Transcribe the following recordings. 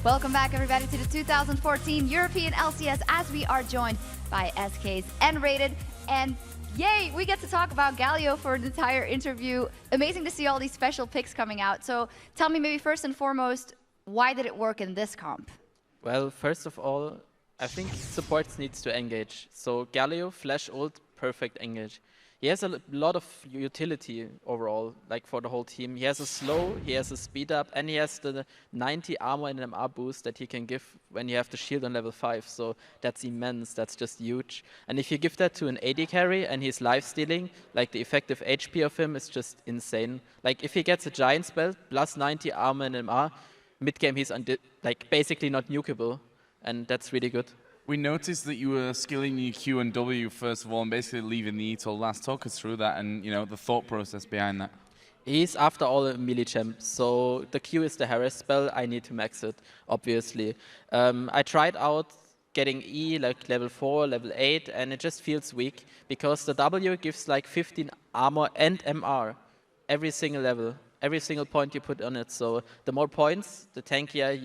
Welcome back, everybody, to the 2014 European LCS as we are joined by SK's N-rated. And yay, we get to talk about Galio for an entire interview. Amazing to see all these special picks coming out. So tell me maybe first and foremost, why did it work in this comp? Well, first of all, I think supports needs to engage. So Galio, flash ult, perfect engage. He has a lot of utility overall, like for the whole team. He has a slow, he has a speed up, and he has the 90 armor and MR boost that he can give when you have the shield on level 5. So that's immense, that's just huge. And if you give that to an AD carry and he's life stealing, like the effective HP of him is just insane. Like if he gets a giant spell, plus 90 armor and MR, mid game he's like basically not nukeable, and that's really good. We noticed that you were skilling your Q and W first of all, and basically leaving the E till last. Talk us through that, and the thought process behind that. He's after all a melee champ, so the Q is the harass spell. I need to max it, obviously. I tried out getting E like level 4, level 8, and it just feels weak because the W gives like 15 armor and MR every single level, every single point you put on it. So the more points, the tankier.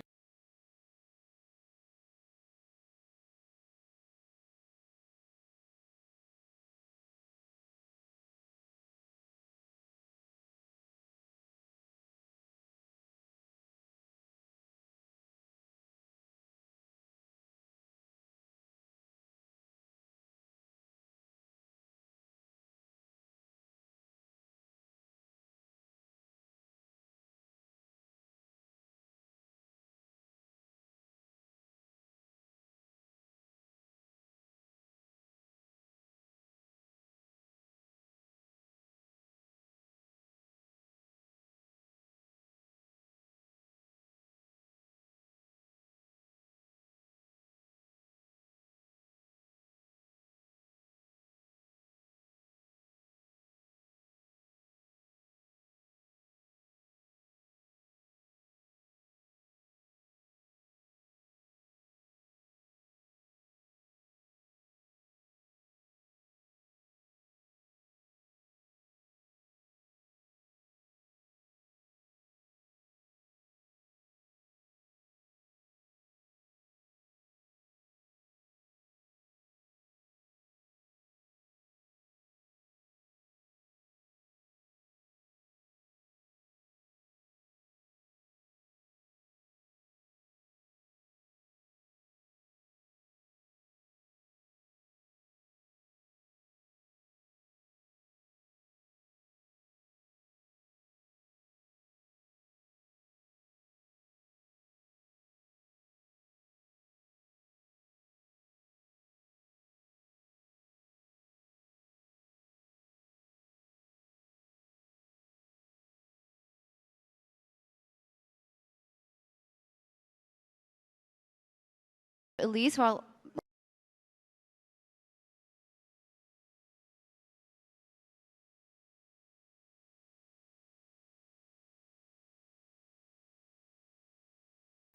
Elise, while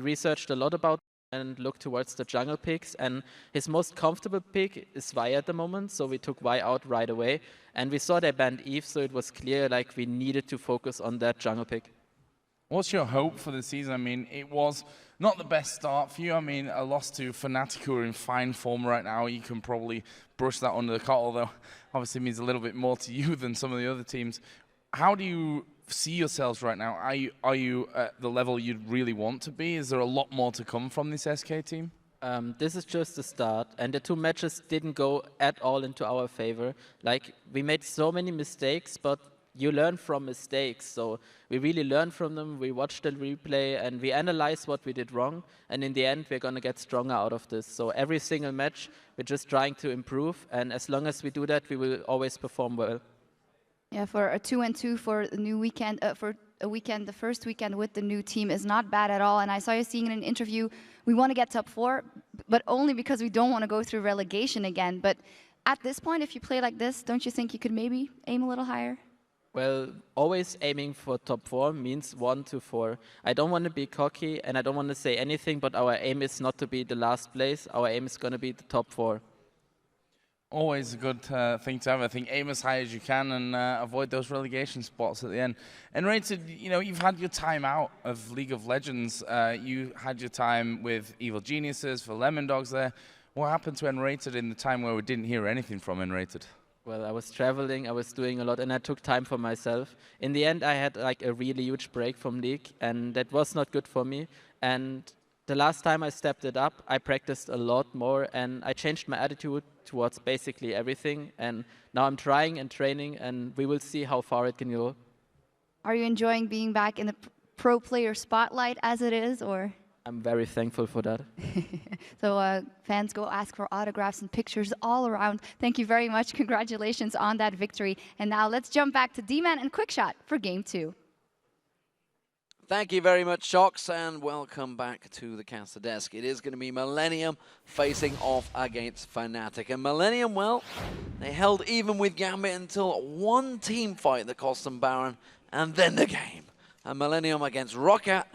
Researched a lot about and looked towards the jungle picks, and his most comfortable pick is Vi at the moment, so we took Vi out right away, and we saw they banned Eve, so it was clear like we needed to focus on that jungle pick. What's your hope for the season? I mean, it was not the best start for you. I mean, a loss to Fnatic, who are in fine form right now. You can probably brush that under the cart, although obviously it means a little bit more to you than some of the other teams. How do you see yourselves right now? Are you at the level you'd really want to be? Is there a lot more to come from this SK team? This is just the start, and the two matches didn't go at all into our favor. Like, we made so many mistakes, but you learn from mistakes, so we really learn from them. We watch the replay and we analyze what we did wrong, and in the end we're going to get stronger out of this. So every single match we're just trying to improve, and as long as we do that, we will always perform well. yeah, for a 2-2 for the new weekend, for a weekend, the first weekend with the new team is not bad at all. And I saw you saying in an interview, we want to get top 4, but only because we don't want to go through relegation again. But at this point, if you play like this, don't you think you could maybe aim a little higher? Well, always aiming for top 4 means 1 to 4. I don't want to be cocky and I don't want to say anything, but our aim is not to be the last place. Our aim is going to be the top 4. Always a good thing to have. I think aim as high as you can and avoid those relegation spots at the end. And Rated, you know, you've had your time out of League of Legends. You had your time with Evil Geniuses for Lemon Dogs there. What happened to N-Rated in the time where we didn't hear anything from N-Rated? Well, I was traveling, I was doing a lot, and I took time for myself. In the end, I had like a really huge break from League, and that was not good for me. And the last time I stepped it up, I practiced a lot more, and I changed my attitude towards basically everything. And now I'm trying and training, and we will see how far it can go. Are you enjoying being back in the pro player spotlight as it is, or? I'm very thankful for that. So fans go ask for autographs and pictures all around. Thank you very much. Congratulations on that victory. And now let's jump back to D-Man and Quickshot for Game 2. Thank you very much, Shocks, and welcome back to the caster desk. It is going to be Millennium facing off against Fnatic. And Millennium, well, they held even with Gambit until one team fight that cost them Baron, and then the game. And Millennium against Rocket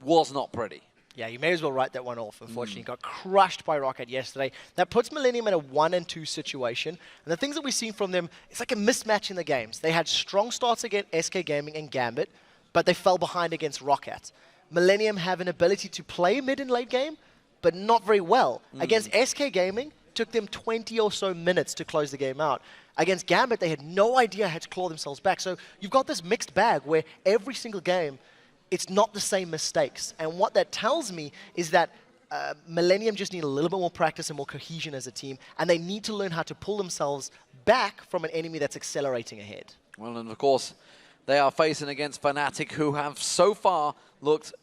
was not pretty. Yeah, you may as well write that one off. Unfortunately, got crushed by Rocket yesterday. That puts Millennium in a 1-2 situation. And the things that we've seen from them, it's like a mismatch in the games. They had strong starts against SK Gaming and Gambit, but they fell behind against Rocket. Millennium have an ability to play mid and late game, but not very well. Against SK Gaming, took them 20 or so minutes to close the game out. Against Gambit, they had no idea how to claw themselves back. So you've got this mixed bag where every single game, it's not the same mistakes. And what that tells me is that Millennium just need a little bit more practice and more cohesion as a team, and they need to learn how to pull themselves back from an enemy that's accelerating ahead. Well, and of course, they are facing against Fnatic, who have so far looked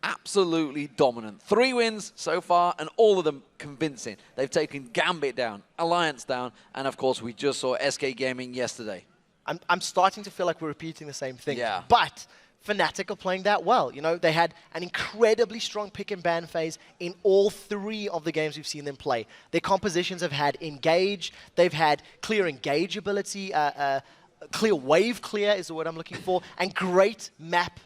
absolutely dominant. 3 wins so far, and all of them convincing. They've taken Gambit down, Alliance down, and of course, we just saw SK Gaming yesterday. I'm starting to feel like we're repeating the same thing. Yeah. But Fnatic are playing that well. You know, they had an incredibly strong pick and ban phase in all 3 of the games we've seen them play. Their compositions have had engage, they've had clear engage ability, clear wave clear is the word I'm looking for, and great map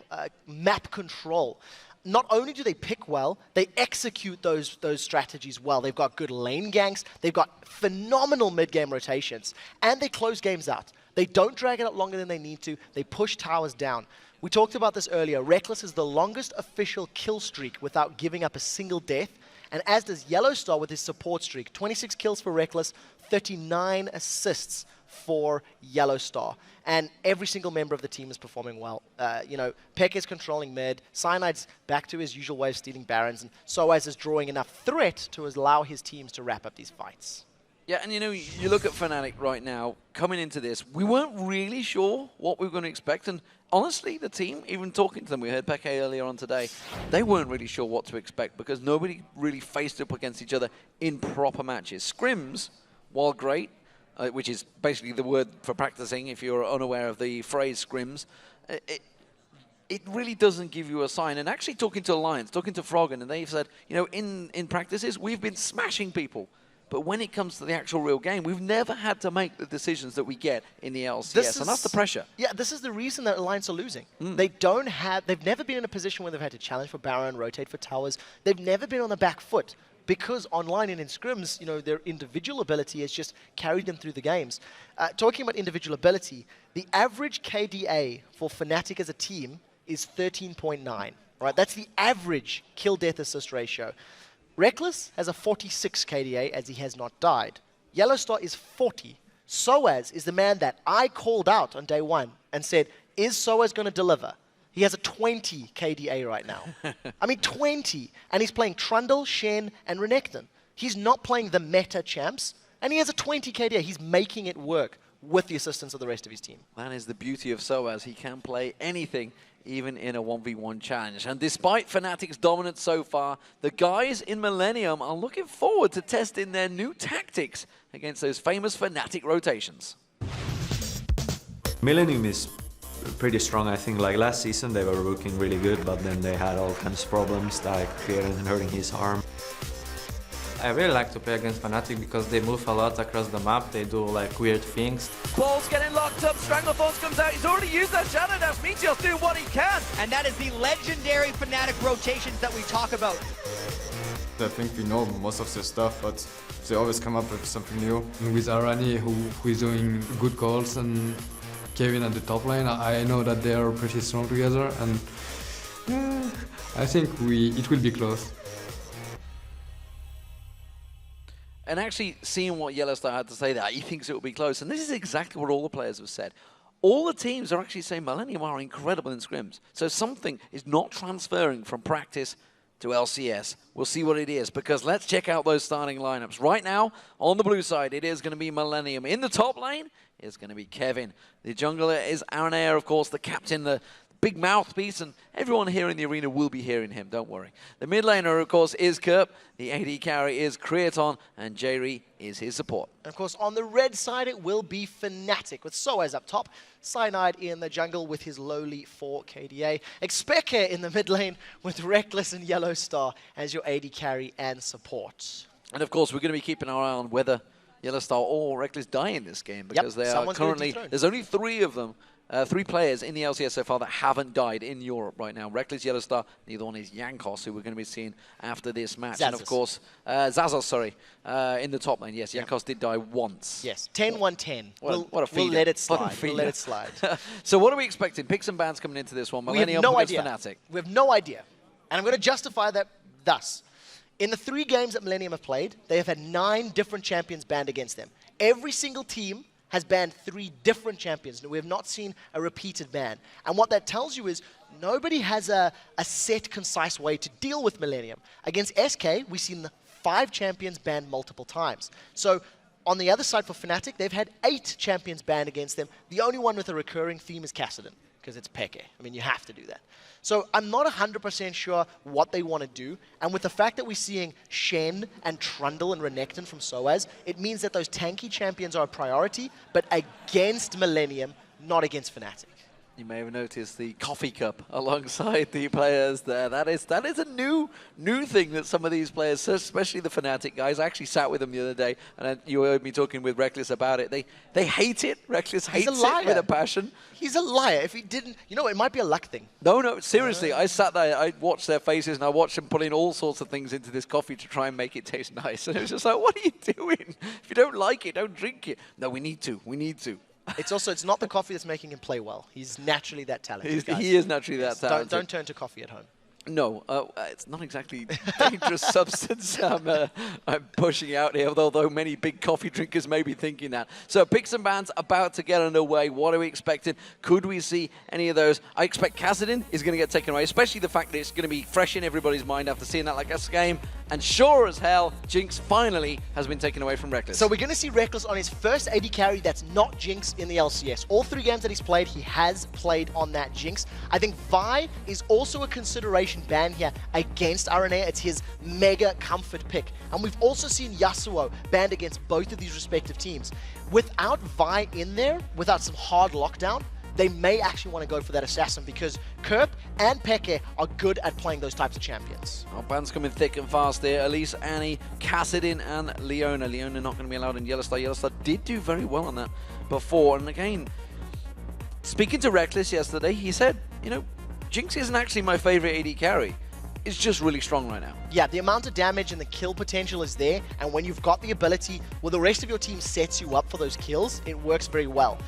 control. Not only do they pick well, they execute those strategies well. They've got good lane ganks, they've got phenomenal mid-game rotations, and they close games out. They don't drag it out longer than they need to, they push towers down. We talked about this earlier. Reckless is the longest official kill streak without giving up a single death, and as does Yellowstar with his support streak. 26 kills for Reckless, 39 assists for Yellowstar. And every single member of the team is performing well. You know, Peck is controlling mid, Cyanide's back to his usual way of stealing Barons, and Soaz is drawing enough threat to allow his teams to wrap up these fights. Yeah, and you know, you look at Fnatic right now, coming into this, we weren't really sure what we were going to expect, and honestly, the team, even talking to them, we heard Peke earlier on today, they weren't really sure what to expect because nobody really faced up against each other in proper matches. Scrims, while great, which is basically the word for practicing if you're unaware of the phrase scrims, it really doesn't give you a sign. And actually talking to Alliance, talking to Froggen, and they've said, you know, in practices, we've been smashing people. But when it comes to the actual real game, we've never had to make the decisions that we get in the LCS, and that's the pressure. Yeah, this is the reason that Alliance are losing. They've never been in a position where they've had to challenge for Baron, rotate for towers. They've never been on the back foot because online and in scrims, you know, their individual ability has just carried them through the games. Talking about individual ability, the average KDA for Fnatic as a team is 13.9, right? That's the average kill-death assist ratio. Reckless has a 46 KDA as he has not died. Yellowstar is 40. Soaz is the man that I called out on day 1 and said, is Soaz going to deliver? He has a 20 KDA right now. I mean, 20. And he's playing Trundle, Shen, and Renekton. He's not playing the meta champs, and he has a 20 KDA. He's making it work with the assistance of the rest of his team. That is the beauty of Soaz. He can play anything, even in a 1v1 challenge. And despite Fnatic's dominance so far, the guys in Millennium are looking forward to testing their new tactics against those famous Fnatic rotations. Millennium is pretty strong. I think like last season they were looking really good, but then they had all kinds of problems like Kieran hurting his arm. I really like to play against Fnatic because they move a lot across the map, they do like weird things. Ball's getting locked up, Stranglethorns comes out, he's already used that Shadow Dash, Meteor's doing what he can! And that is the legendary Fnatic rotations that we talk about. I think we know most of the stuff, but they always come up with something new. And with Arani, who is doing good calls, and Kevin at the top lane, I know that they are pretty strong together, and yeah, I think it will be close. And actually seeing what Yellowstar had to say there, he thinks it will be close. And this is exactly what all the players have said. All the teams are actually saying Millennium are incredible in scrims. So something is not transferring from practice to LCS. We'll see what it is, because let's check out those starting lineups. Right now, on the blue side, it is going to be Millennium. In the top lane, it's going to be Kevin. The jungler is Aranea, of course, the captain, the big mouthpiece, and everyone here in the arena will be hearing him, don't worry. The mid laner, of course, is Kerp. The AD carry is Creaton, and Jerry is his support. And of course, on the red side, it will be Fnatic with Soaz up top, Cyanide in the jungle with his lowly 4 KDA, Expeke in the mid lane with Reckless and Yellowstar as your AD carry and support. And of course, we're going to be keeping our eye on whether Yellowstar or Reckless die in this game, because they are currently, there's only 3 of them. 3 players in the LCS so far that haven't died in Europe right now. Reckless, Yellowstar, the other one is Jankos, who we're going to be seeing after this match. And of course, Zazos, sorry, in the top lane. Yes, Jankos did die once. Yes, 10-1-10. What a feeder. We'll let it slide. What a feeder. We'll let it slide. So what are we expecting? Picks and bans coming into this one. Millennium against Fnatic. We have no idea. And I'm going to justify that thus. In the 3 games that Millennium have played, they have had 9 different champions banned against them. Every single team has banned 3 different champions. We have not seen a repeated ban. And what that tells you is nobody has a set, concise way to deal with Millennium. Against SK, we've seen 5 champions banned multiple times. So on the other side for Fnatic, they've had 8 champions banned against them. The only one with a recurring theme is Kassadin, because it's Peke. I mean, you have to do that. So I'm not 100% sure what they want to do. And with the fact that we're seeing Shen and Trundle and Renekton from Soaz, it means that those tanky champions are a priority, but against Millennium, not against Fnatic. You may have noticed the coffee cup alongside the players there. That is a new thing that some of these players, especially the Fnatic guys, I actually sat with them the other day, and you heard me talking with Reckless about it. They hate it. Reckless hates it with a passion. He's a liar. If he didn't, you know, it might be a luck thing. No, seriously. I sat there, I watched their faces, and I watched them putting all sorts of things into this coffee to try and make it taste nice. And it was just like, what are you doing? If you don't like it, don't drink it. No, we need to. We need to. It's not the coffee that's making him play well. He's naturally that talented. He is naturally that talented. Don't turn to coffee at home. No, it's not exactly dangerous substance I'm pushing out here, although many big coffee drinkers may be thinking that. So picks and bans about to get underway. What are we expecting? Could we see any of those? I expect Kassadin is going to get taken away, especially the fact that it's going to be fresh in everybody's mind after seeing that like last game. And sure as hell, Jinx finally has been taken away from Reckless. So we're going to see Reckless on his first AD carry that's not Jinx in the LCS. All 3 games that he's played, he has played on that Jinx. I think Vi is also a consideration ban here against Aranea. It's his mega comfort pick. And we've also seen Yasuo banned against both of these respective teams. Without Vi in there, without some hard lockdown, they may actually want to go for that assassin, because Kerp and Peke are good at playing those types of champions. Our bans coming thick and fast there. Elise, Annie, Kassadin, and Leona. Leona not going to be allowed in Yellowstar. Yellowstar did do very well on that before. And again, speaking to Reckless yesterday, he said, you know, Jinx isn't actually my favorite AD carry. It's just really strong right now. Yeah, the amount of damage and the kill potential is there, and when you've got the ability, well, the rest of your team sets you up for those kills, it works very well.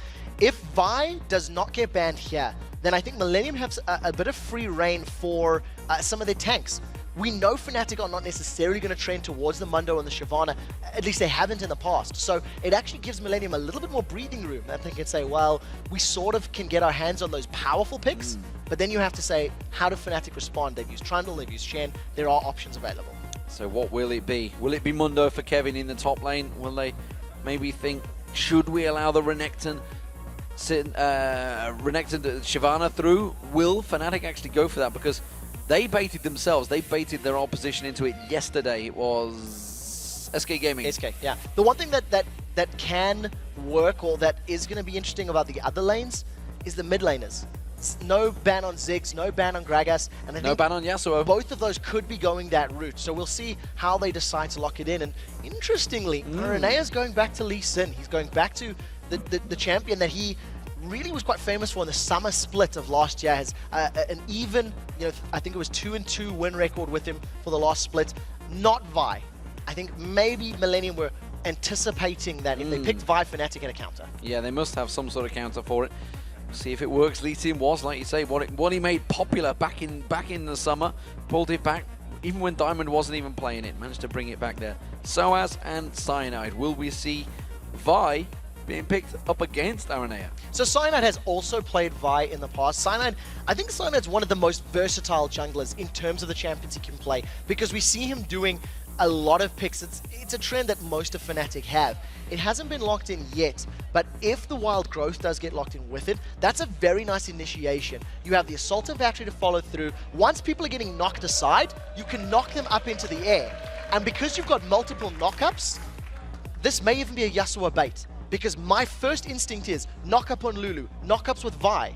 If Vi does not get banned here, then I think Millennium has a bit of free reign for some of their tanks. We know Fnatic are not necessarily going to trend towards the Mundo and the Shyvana, at least they haven't in the past. So it actually gives Millennium a little bit more breathing room. And they can say, well, we sort of can get our hands on those powerful picks, but then you have to say, how do Fnatic respond? They've used Trundle, they've used Shen, there are options available. So what will it be? Will it be Mundo for Kevin in the top lane? Will they maybe think, should we allow the Renekton Shyvana through? Will Fnatic actually go for that? Because they baited themselves. They baited their opposition into it yesterday. It was SK Gaming. SK, yeah. The one thing that can work, or that is going to be interesting about the other lanes, is the mid laners. No ban on Ziggs, no ban on Gragas, and I think no ban on Yasuo. Both of those could be going that route. So we'll see how they decide to lock it in. And interestingly, Renea's going back to Lee Sin. He's going back to the champion that he really was quite famous for in the summer split of last year. Has an even, I think it was 2-2 win record with him for the last split. Not Vi. I think maybe Millennium were anticipating that if they picked Vi, Fnatic in a counter. Yeah, they must have some sort of counter for it. See if it works. Lee Sin was, like you say, what he made popular back in the summer. Pulled it back even when Diamond wasn't even playing it. Managed to bring it back there. Soaz and Cyanide. Will we see Vi being picked up against Aranea? So Cyanide has also played Vi in the past. I think Cyanide's one of the most versatile junglers in terms of the champions he can play, because we see him doing a lot of picks. It's a trend that most of Fnatic have. It hasn't been locked in yet, but if the Wild Growth does get locked in with it, that's a very nice initiation. You have the Assault and Battery to follow through. Once people are getting knocked aside, you can knock them up into the air. And because you've got multiple knockups, this may even be a Yasuo bait. Because my first instinct is knock up on Lulu, knockups with Vi,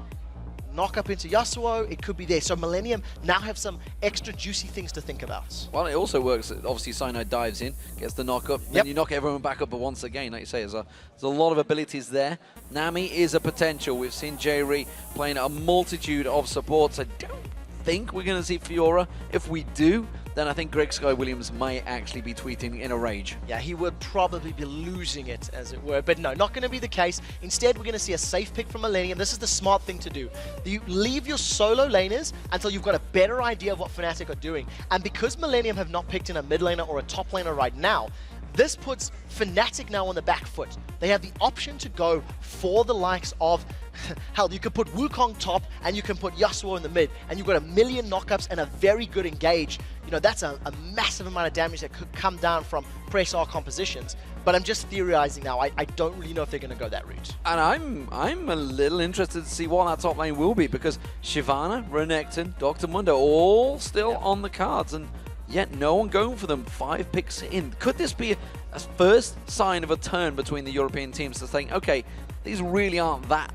knock up into Yasuo, it could be there. So Millennium now have some extra juicy things to think about. Well, it also works. Obviously, Cyanide dives in, gets the knock up, then you knock everyone back up once again. Like you say, there's a lot of abilities there. Nami is a potential. We've seen Jerry playing a multitude of supports. I don't think we're going to see Fiora. If we do, then I think Greg Sky Williams might actually be tweeting in a rage. Yeah, he would probably be losing it, as it were. But no, not going to be the case. Instead, we're going to see a safe pick from Millennium. This is the smart thing to do. You leave your solo laners until you've got a better idea of what Fnatic are doing. And because Millennium have not picked in a mid laner or a top laner right now, this puts Fnatic now on the back foot. They have the option to go for the likes of, hell, you could put Wukong top and you can put Yasuo in the mid, and you've got a million knockups and a very good engage. You know, that's a massive amount of damage that could come down from press R compositions. But I'm just theorizing now. I don't really know if they're going to go that route. And I'm a little interested to see what that top lane will be, because Shyvana, Renekton, Dr. Mundo, all still on the cards, and yet no one going for them. 5 picks in. Could this be a first sign of a turn between the European teams to think, okay, these really aren't that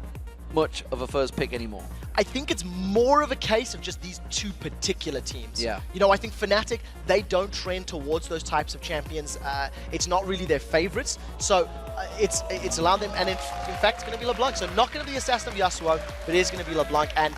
much of a first pick anymore? I think it's more of a case of just these two particular teams. Yeah. You know, I think Fnatic, they don't trend towards those types of champions. It's not really their favorites. So it's allowed them, and in fact, it's going to be LeBlanc. So not going to be Assassin of Yasuo, but it is going to be LeBlanc. And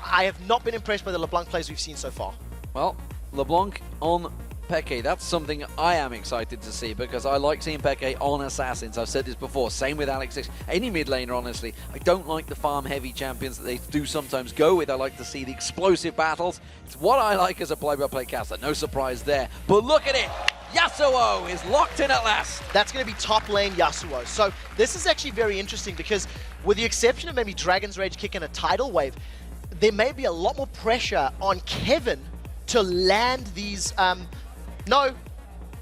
I have not been impressed by the LeBlanc plays we've seen so far. Well, LeBlanc on Peke, that's something I am excited to see, because I like seeing Peke on Assassins. I've said this before, same with Alex Six. Any mid laner, honestly. I don't like the farm-heavy champions that they do sometimes go with. I like to see the explosive battles. It's what I like as a play-by-play caster. No surprise there. But look at it! Yasuo is locked in at last. That's going to be top lane Yasuo. So this is actually very interesting, because with the exception of maybe Dragon's Rage kicking a tidal wave, there may be a lot more pressure on Kevin to land these... No,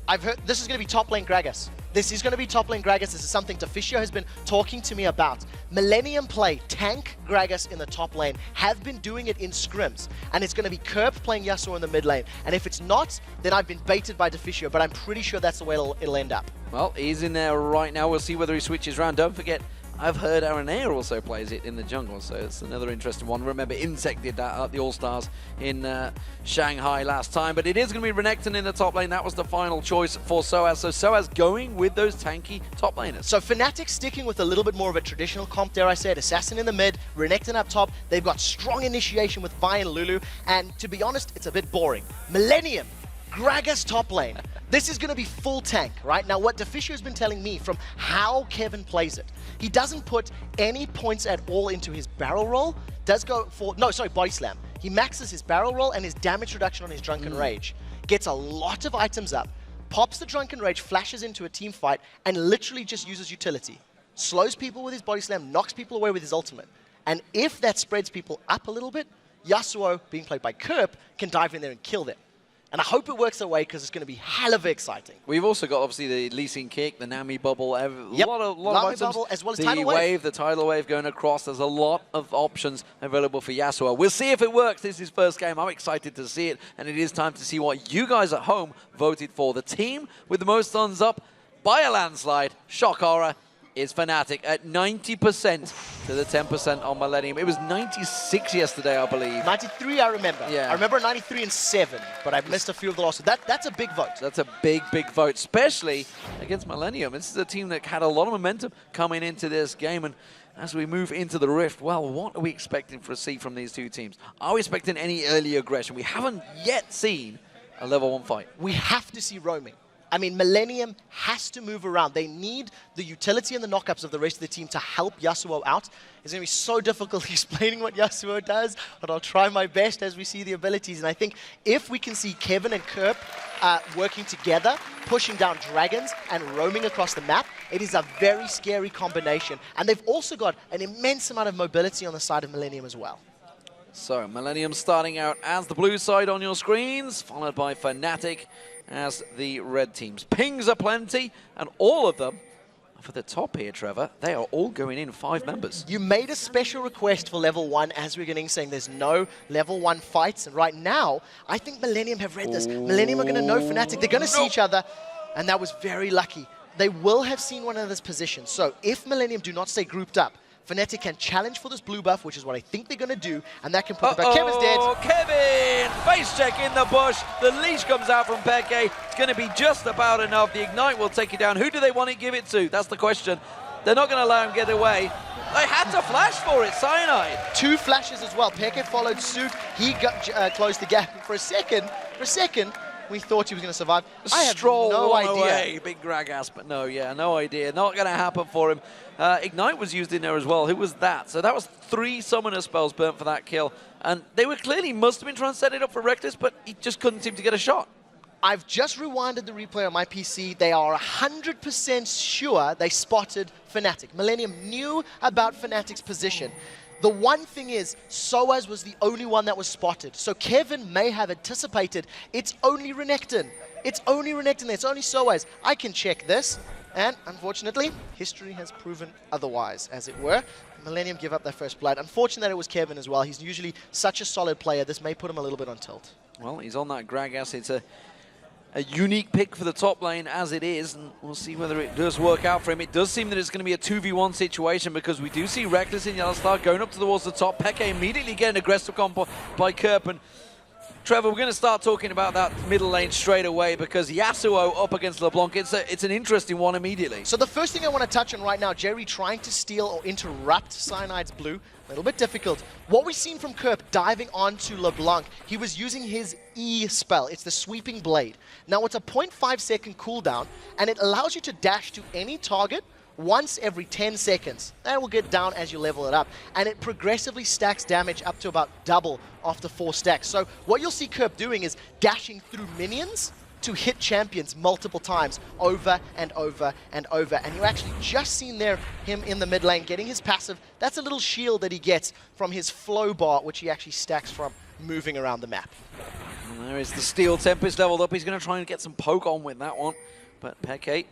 I've heard this is going to be top lane Gragas. This is going to be top lane Gragas. This is something Deficio has been talking to me about. Millennium play tank Gragas in the top lane, have been doing it in scrims. And it's going to be Kerp playing Yasuo in the mid lane. And if it's not, then I've been baited by Deficio, but I'm pretty sure that's the way it'll end up. Well, he's in there right now. We'll see whether he switches around. Don't forget, I've heard Aranea also plays it in the jungle, so it's another interesting one. Remember, Insect did that at the All-Stars in Shanghai last time, but it is going to be Renekton in the top lane. That was the final choice for Soaz. So Soaz going with those tanky top laners. So Fnatic sticking with a little bit more of a traditional comp, dare I say it. Assassin in the mid, Renekton up top. They've got strong initiation with Vi and Lulu, and to be honest, it's a bit boring. Millennium, Gragas top lane. This is going to be full tank, right? Now, what Deficio has been telling me from how Kevin plays it, he doesn't put any points at all into his barrel roll, does go for, no, sorry, body slam. He maxes his barrel roll and his damage reduction on his Drunken Rage, gets a lot of items up, pops the Drunken Rage, flashes into a team fight, and literally just uses utility. Slows people with his body slam, knocks people away with his ultimate. And if that spreads people up a little bit, Yasuo, being played by Kerp, can dive in there and kill them. And I hope it works that way, because it's going to be hell of exciting. We've also got, obviously, the Lee Sin kick, the Nami bubble, a lot of items. Bubble, as well as the tidal wave, the tidal wave going across. There's a lot of options available for Yasuo. We'll see if it works. This is his first game. I'm excited to see it, and it is time to see what you guys at home voted for. The team with the most thumbs up by a landslide, shock horror, is Fnatic at 90% to the 10% on Millennium. It was 96 yesterday, I believe. 93, I remember. Yeah. I remember 93 and 7, but I missed a few of the losses. That's a big vote. That's a big, big vote, especially against Millennium. This is a team that had a lot of momentum coming into this game, and as we move into the Rift, well, what are we expecting to see from these two teams? Are we expecting any early aggression? We haven't yet seen a level 1 fight. We have to see roaming. I mean, Millennium has to move around. They need the utility and the knockups of the rest of the team to help Yasuo out. It's going to be so difficult explaining what Yasuo does, but I'll try my best as we see the abilities. And I think if we can see Kevin and Kerp working together, pushing down dragons and roaming across the map, it is a very scary combination. And they've also got an immense amount of mobility on the side of Millennium as well. So, Millennium starting out as the blue side on your screens, followed by Fnatic as the red teams. Pings are plenty, and all of them for the top here, Trevor. They are all going in 5 members. You made a special request for level 1 as we're getting saying there's no level 1 fights, and right now, I think Millennium have read this. Millennium are going to know Fnatic. They're going to see each other, and that was very lucky. They will have seen one another's position. So if Millennium do not stay grouped up, Fnatic can challenge for this blue buff, which is what I think they're going to do, and that can put them back. Kevin's dead. Kevin! Face check in the bush. The leash comes out from Peke. It's going to be just about enough. The Ignite will take you down. Who do they want to give it to? That's the question. They're not going to allow him to get away. They had to flash for it, Cyanide. 2 flashes as well. Peke followed suit. He got closed the gap for a second. We thought he was going to survive. I have no idea. Away. Big Gragas, but no, no idea. Not going to happen for him. Ignite was used in there as well. Who was that? So that was 3 summoner spells burnt for that kill. And they were clearly must have been trying to set it up for Reckless, but he just couldn't seem to get a shot. I've just rewinded the replay on my PC. They are 100% sure they spotted Fnatic. Millennium knew about Fnatic's position. The one thing is, Soaz was the only one that was spotted. So Kevin may have anticipated, it's only Renekton. It's only Soaz. I can check this. And unfortunately, history has proven otherwise, as it were. Millennium give up their first blood. Unfortunate that it was Kevin as well. He's usually such a solid player. This may put him a little bit on tilt. Well, he's on that Gragas. It's a unique pick for the top lane as it is, and we'll see whether it does work out for him. It does seem that it's going to be a 2v1 situation because we do see Reckless in Yellowstar going up towards the top. Peke immediately getting aggressive combo by Kerp. And Trevor, we're going to start talking about that middle lane straight away because Yasuo up against LeBlanc, it's an interesting one immediately. So the first thing I want to touch on right now, Jerry trying to steal or interrupt Cyanide's blue. A little bit difficult. What we've seen from Kerp diving onto LeBlanc, he was using his E spell. It's the Sweeping Blade. Now it's a 0.5-second cooldown, and it allows you to dash to any target once every 10 seconds. That will get down as you level it up, and it progressively stacks damage up to about double after 4 stacks. So what you'll see Kerp doing is dashing through minions to hit champions multiple times over and over and over. And you actually just seen there him in the mid lane getting his passive. That's a little shield that he gets from his flow bar, which he actually stacks from moving around the map. And there is the Steel Tempest leveled up. He's going to try and get some poke on with that one. But Peke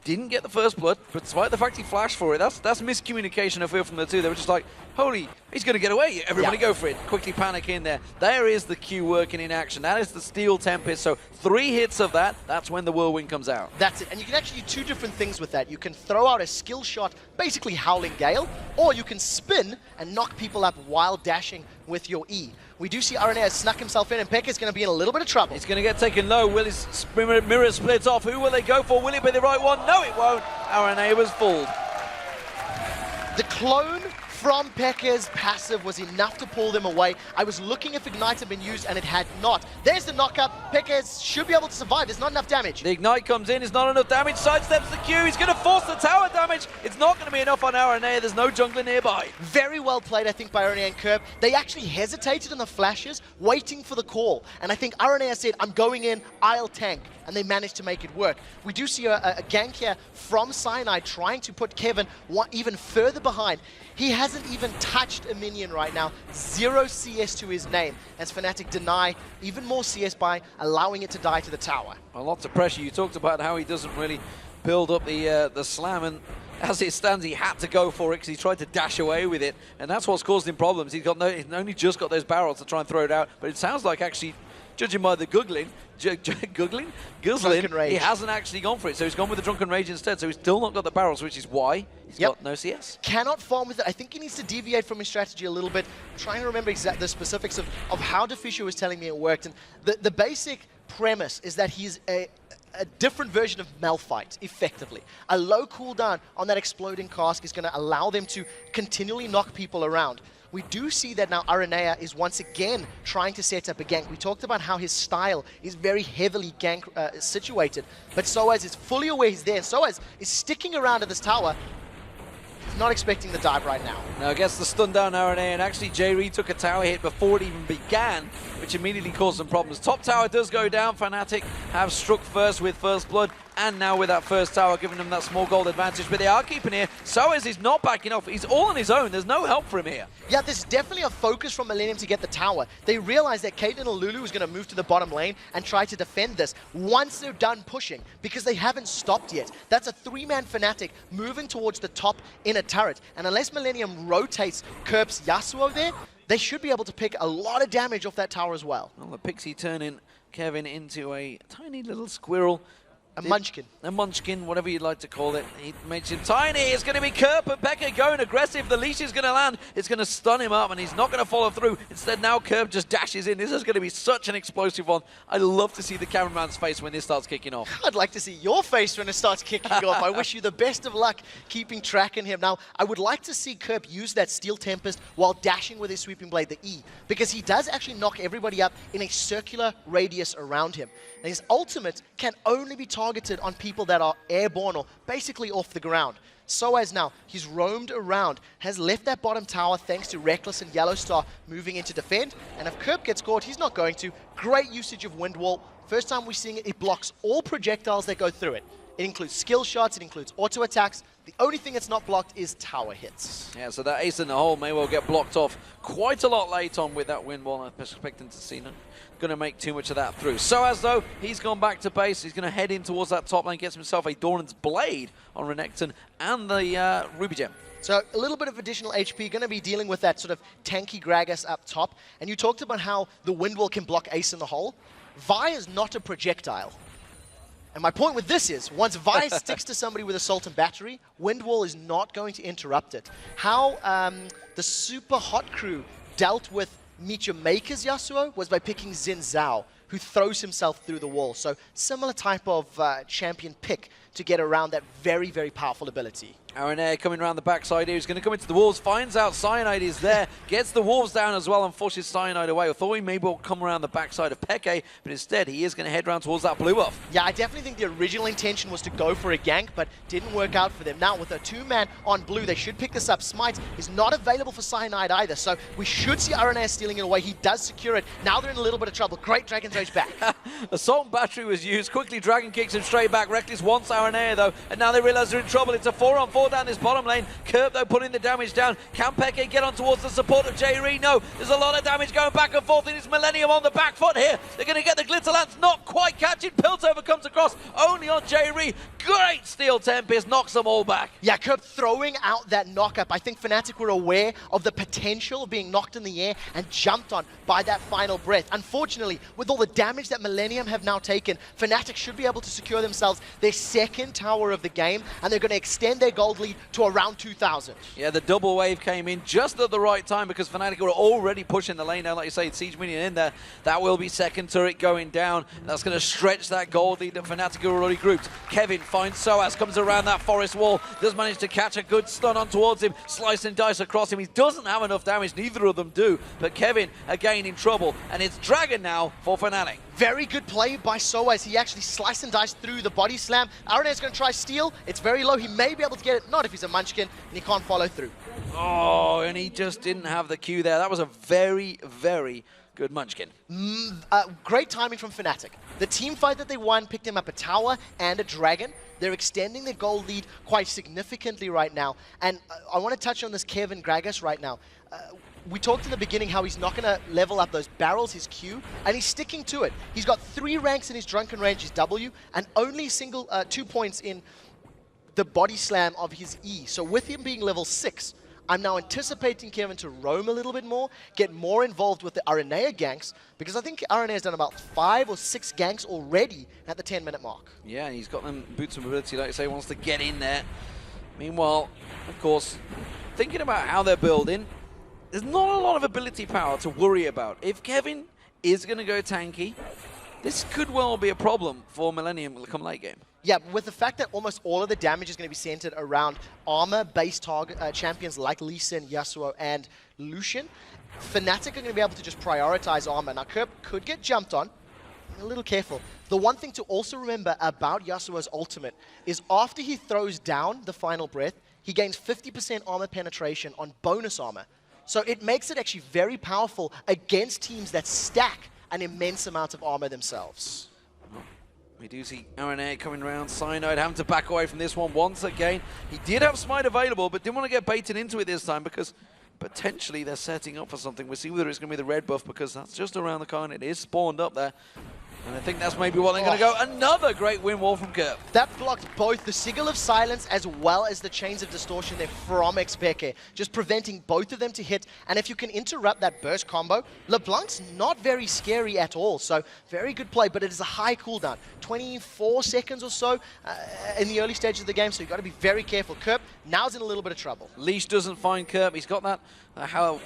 didn't get the first blood, but despite the fact he flashed for it, that's miscommunication, I feel, from the two. They were just like, holy, he's going to get away. Everybody go for it. Quickly panic in there. There is the Q working in action. That is the Steel Tempest. So 3 hits of that, that's when the Whirlwind comes out. That's it. And you can actually do 2 different things with that. You can throw out a skill shot, basically Howling Gale, or you can spin and knock people up while dashing with your E. We do see RNA has snuck himself in, and Pekka's going to be in a little bit of trouble. He's going to get taken low. Will his mirror split off? Who will they go for? Will it be the right one? No, it won't. RNA was fooled. The clone from Pekka's passive was enough to pull them away. I was looking if Ignite had been used, and it had not. There's the knockup. Pekka should be able to survive. There's not enough damage. The Ignite comes in. It's not enough damage. Sidesteps the Q. He's going to force the tower damage. It's not going to be enough on RNA. There's no jungler nearby. Very well played, I think, by RNA and Kerp. They actually hesitated on the flashes, waiting for the call. And I think RNA said, I'm going in, I'll tank. And they managed to make it work. We do see a gank here from Cyanide trying to put Kevin even further behind. He hasn't even touched a minion right now. 0 CS to his name, as Fnatic deny even more CS by allowing it to die to the tower. Well, lots of pressure. You talked about how he doesn't really build up the slam, and as it stands, he had to go for it because he tried to dash away with it, and that's what's caused him problems. He's only just got those barrels to try and throw it out, but it sounds like actually, judging by the guzzling, he hasn't actually gone for it. So he's gone with the Drunken Rage instead. So he's still not got the barrels, which is why he's got no CS. Cannot farm with it. I think he needs to deviate from his strategy a little bit. I'm trying to remember the specifics of how Defisio was telling me it worked. And the basic premise is that he's a different version of Malphite, effectively. A low cooldown on that exploding cask is going to allow them to continually knock people around. we do see that now Aranea is once again trying to set up a gank. We talked about how his style is very heavily gank situated, but Soaz is fully aware he's there, and Soaz is sticking around at this tower. Not expecting the dive right now. Now gets the stun down Aranea, and actually J-Reed took a tower hit before it even began, which immediately caused some problems. Top tower does go down. Fnatic have struck first with first blood, and now with that first tower giving them that small gold advantage, but they are keeping here. Soaz is not backing off. He's all on his own. There's no help for him here. Yeah, there's definitely a focus from Millennium to get the tower. They realize that Caitlyn and Lulu is going to move to the bottom lane and try to defend this once they're done pushing, because they haven't stopped yet. That's a 3-man Fnatic moving towards the top inner turret, and unless Millennium rotates Kerp's Yasuo there, they should be able to pick a lot of damage off that tower as well. Well, the Pixie turning Kevin into a tiny little squirrel. A munchkin. A munchkin, whatever you'd like to call it. He mentioned tiny. It's going to be Kerp and Pekka going aggressive. The leash is going to land. It's going to stun him up, and he's not going to follow through. Instead, now Kerp just dashes in. This is going to be such an explosive one. I love to see the cameraman's face when this starts kicking off. I'd like to see your face when it starts kicking off. I wish you the best of luck keeping track in him. Now, I would like to see Kerp use that Steel Tempest while dashing with his sweeping blade, the E, because he does actually knock everybody up in a circular radius around him. And his ultimate can only be targeted on people that are airborne or basically off the ground. Soaz now, he's roamed around, has left that bottom tower thanks to Reckless and Yellowstar moving in to defend. And if Kerp gets caught, he's not going to. Great usage of Wind Wall. First time we're seeing it, it blocks all projectiles that go through it. It includes skill shots, it includes auto attacks. The only thing that's not blocked is tower hits. Yeah, so that ace in the hole may well get blocked off quite a lot late on with that Wind Wall. I'm expecting to see no going to make too much of that through. Soaz, though, he's gone back to base. He's going to head in towards that top lane, gets himself a Doran's Blade on Renekton and the Ruby Gem. So a little bit of additional HP, going to be dealing with that sort of tanky Gragas up top. And you talked about how the Wind Wall can block ace in the hole. Vi is not a projectile. And my point with this is, once Vi sticks to somebody with Assault and Battery, Wind Wall is not going to interrupt it. How the Super Hot Crew dealt with Meet Your Maker's Yasuo was by picking Xin Zhao, who throws himself through the wall. So similar type of champion pick to get around that very, very powerful ability. Aranea coming around the backside here. He's going to come into the Wolves, finds out Cyanide is there, gets the Wolves down as well and forces Cyanide away. I thought he maybe will come around the backside of Peke, but instead he is going to head round towards that blue buff. Yeah, I definitely think the original intention was to go for a gank, but didn't work out for them. Now with a 2-man on blue, they should pick this up. Smite is not available for Cyanide either, so we should see Aranea stealing it away. He does secure it. Now they're in a little bit of trouble. Great Dragon's Rage back. Assault and Battery was used. Quickly Dragon kicks him straight back. Reckless wants Aranea though, and now they realize they're in trouble. It's a 4-on-4 down this bottom lane. Kerp though putting the damage down. Can Peke get on towards the support of J-Reed? No, there's a lot of damage going back and forth, and it's Millennium on the back foot here. They're going to get the Glitter Lance, not quite catching. Piltover comes across only on J-Reed. Great Steel Tempest, knocks them all back. Yeah, Kerp throwing out that knock-up. I think Fnatic were aware of the potential of being knocked in the air and jumped on by that final breath. Unfortunately, with all the damage that Millennium have now taken, Fnatic should be able to secure themselves their second tower of the game, and they're going to extend their gold lead to around 2,000. Yeah, the double wave came in just at the right time because Fnatic were already pushing the lane down. Like you say, Siege Minion in there. That will be second turret going down. That's going to stretch that gold lead that Fnatic are already grouped. Kevin finds Soaz, comes around that forest wall, does manage to catch a good stun on towards him, slice and dice across him. He doesn't have enough damage, neither of them do. But Kevin, again, in trouble. And it's Dragon now for Fnatic. Very good play by Soaz. He actually sliced and diced through the body slam. Arena's going to try steal. It's very low. He may be able to get it. Not if he's a munchkin, and he can't follow through. Oh, and he just didn't have the Q there. That was a very, very good munchkin. Great timing from Fnatic. The team fight that they won picked him up a tower and a dragon. They're extending their goal lead quite significantly right now. And I want to touch on this Kevin Gragas right now. We talked in the beginning how he's not going to level up those barrels, his Q, and he's sticking to it. He's got 3 ranks in his Drunken Rage, his W, and only 2 points in the body slam of his E. So with him being level 6, I'm now anticipating Kevin to roam a little bit more, get more involved with the Aranea ganks, because I think Aranea done about 5 or 6 ganks already at the 10-minute mark. Yeah, and he's got them boots of mobility, like I say, wants to get in there. Meanwhile, of course, thinking about how they're building, there's not a lot of ability power to worry about. If Kevin is going to go tanky, this could well be a problem for Millennium come late game. Yeah, with the fact that almost all of the damage is going to be centered around armor-based champions like Lee Sin, Yasuo, and Lucian, Fnatic are going to be able to just prioritize armor. Now, Kerp could get jumped on. A little careful. The one thing to also remember about Yasuo's ultimate is after he throws down the final breath, he gains 50% armor penetration on bonus armor. So it makes it actually very powerful against teams that stack an immense amount of armor themselves. We do see RNA coming around. Cyanide having to back away from this one once again. He did have Smite available, but didn't want to get baited into it this time because potentially they're setting up for something. We'll see whether it's going to be the red buff because that's just around the corner. It is spawned up there. And I think that's maybe what they're going to go. Another great win wall from Kerp. That blocked both the Sigil of Silence as well as the Chains of Distortion there from Xpeke, just preventing both of them to hit. And if you can interrupt that burst combo, LeBlanc's not very scary at all. So very good play, but it is a high cooldown. 24 seconds or so in the early stages of the game, so you've got to be very careful. Kerp now's in a little bit of trouble. Leash doesn't find Kerp. He's got that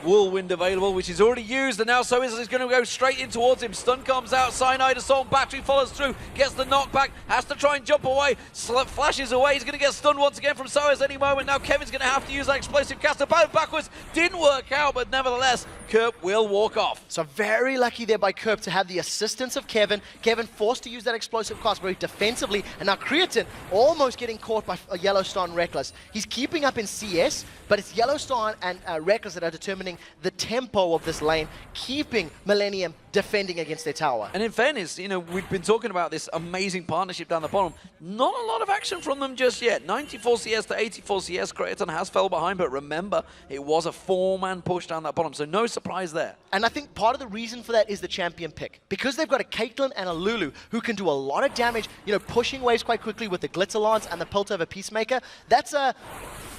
whirlwind available, which is already used, and now so is going to go straight in towards him. Stun comes out, Cyanide Assault Battery follows through, gets the knockback, has to try and jump away, flashes away. He's going to get stunned once again from Soaz any moment. Now Kevin's going to have to use that explosive caster. Backwards, didn't work out, but nevertheless, Kerp will walk off. So very lucky there by Kerp to have the assistance of Kevin. Kevin forced to use that explosive cast very defensively, and now Creatine almost getting caught by Yellowstar and Reckless. He's keeping up in CS, but it's Yellowstar and Reckless that are determining the tempo of this lane, keeping Millennium defending against their tower. And in fairness, you know, we've been talking about this amazing partnership down the bottom. Not a lot of action from them just yet. 94 CS to 84 CS. Creatine has fell behind, but remember, it was a 4-man push down that bottom, so no surprise there. And I think part of the reason for that is the champion pick. Because they've got a Caitlyn and a Lulu who can do a lot of damage, you know, pushing waves quite quickly with the Glitzer Lance and the Piltover Peacemaker. That's a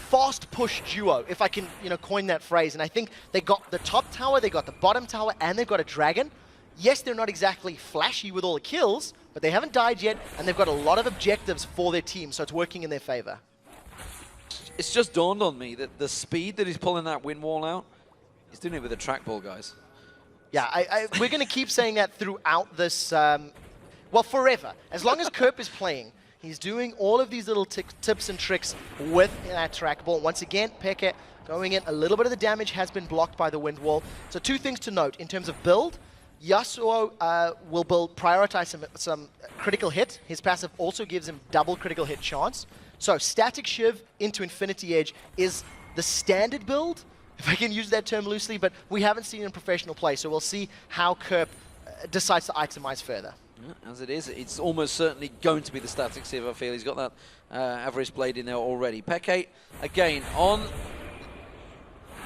fast push duo, if I can, you know, coin that phrase. And I think they got the top tower, they got the bottom tower, and they've got a dragon. Yes, they're not exactly flashy with all the kills, but they haven't died yet, and they've got a lot of objectives for their team, so it's working in their favor. It's just dawned on me that the speed that he's pulling that wind wall out, he's doing it with a trackball, guys. Yeah, we're going to keep saying that throughout this, well, forever. As long as Kerp is playing, he's doing all of these little tips and tricks with that trackball. Once again, Peke going in. A little bit of the damage has been blocked by the wind wall. So 2 things to note in terms of build. Yasuo will prioritize some critical hit. His passive also gives him double critical hit chance. So Static Shiv into Infinity Edge is the standard build, if I can use that term loosely, but we haven't seen it in professional play, so we'll see how Kerp decides to itemize further. As it is, it's almost certainly going to be the Static Shiv, I feel. He's got that Avarice Blade in there already. Peke, again, on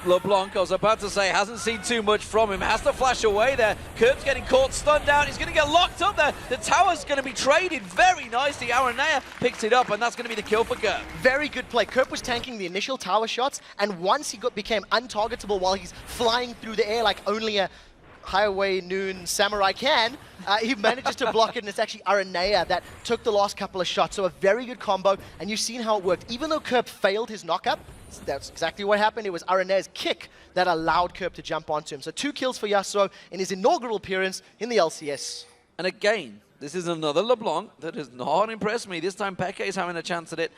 LeBlanc, I was about to say, hasn't seen too much from him. Has to flash away there. Kerp's getting caught, stunned down. He's going to get locked up there. The tower's going to be traded very nicely. Aranea picks it up, and that's going to be the kill for Kerp. Very good play. Kerp was tanking the initial tower shots, and once he became untargetable while he's flying through the air like only a Highway Noon Samurai can, he manages to block it, and it's actually Aranea that took the last couple of shots. So a very good combo, and you've seen how it worked. Even though Kerp failed his knockup, that's exactly what happened. It was Aranea's kick that allowed Kerp to jump onto him. So 2 kills for Yasuo in his inaugural appearance in the LCS. And again, this is another LeBlanc that has not impressed me. This time Peke is having a chance at it,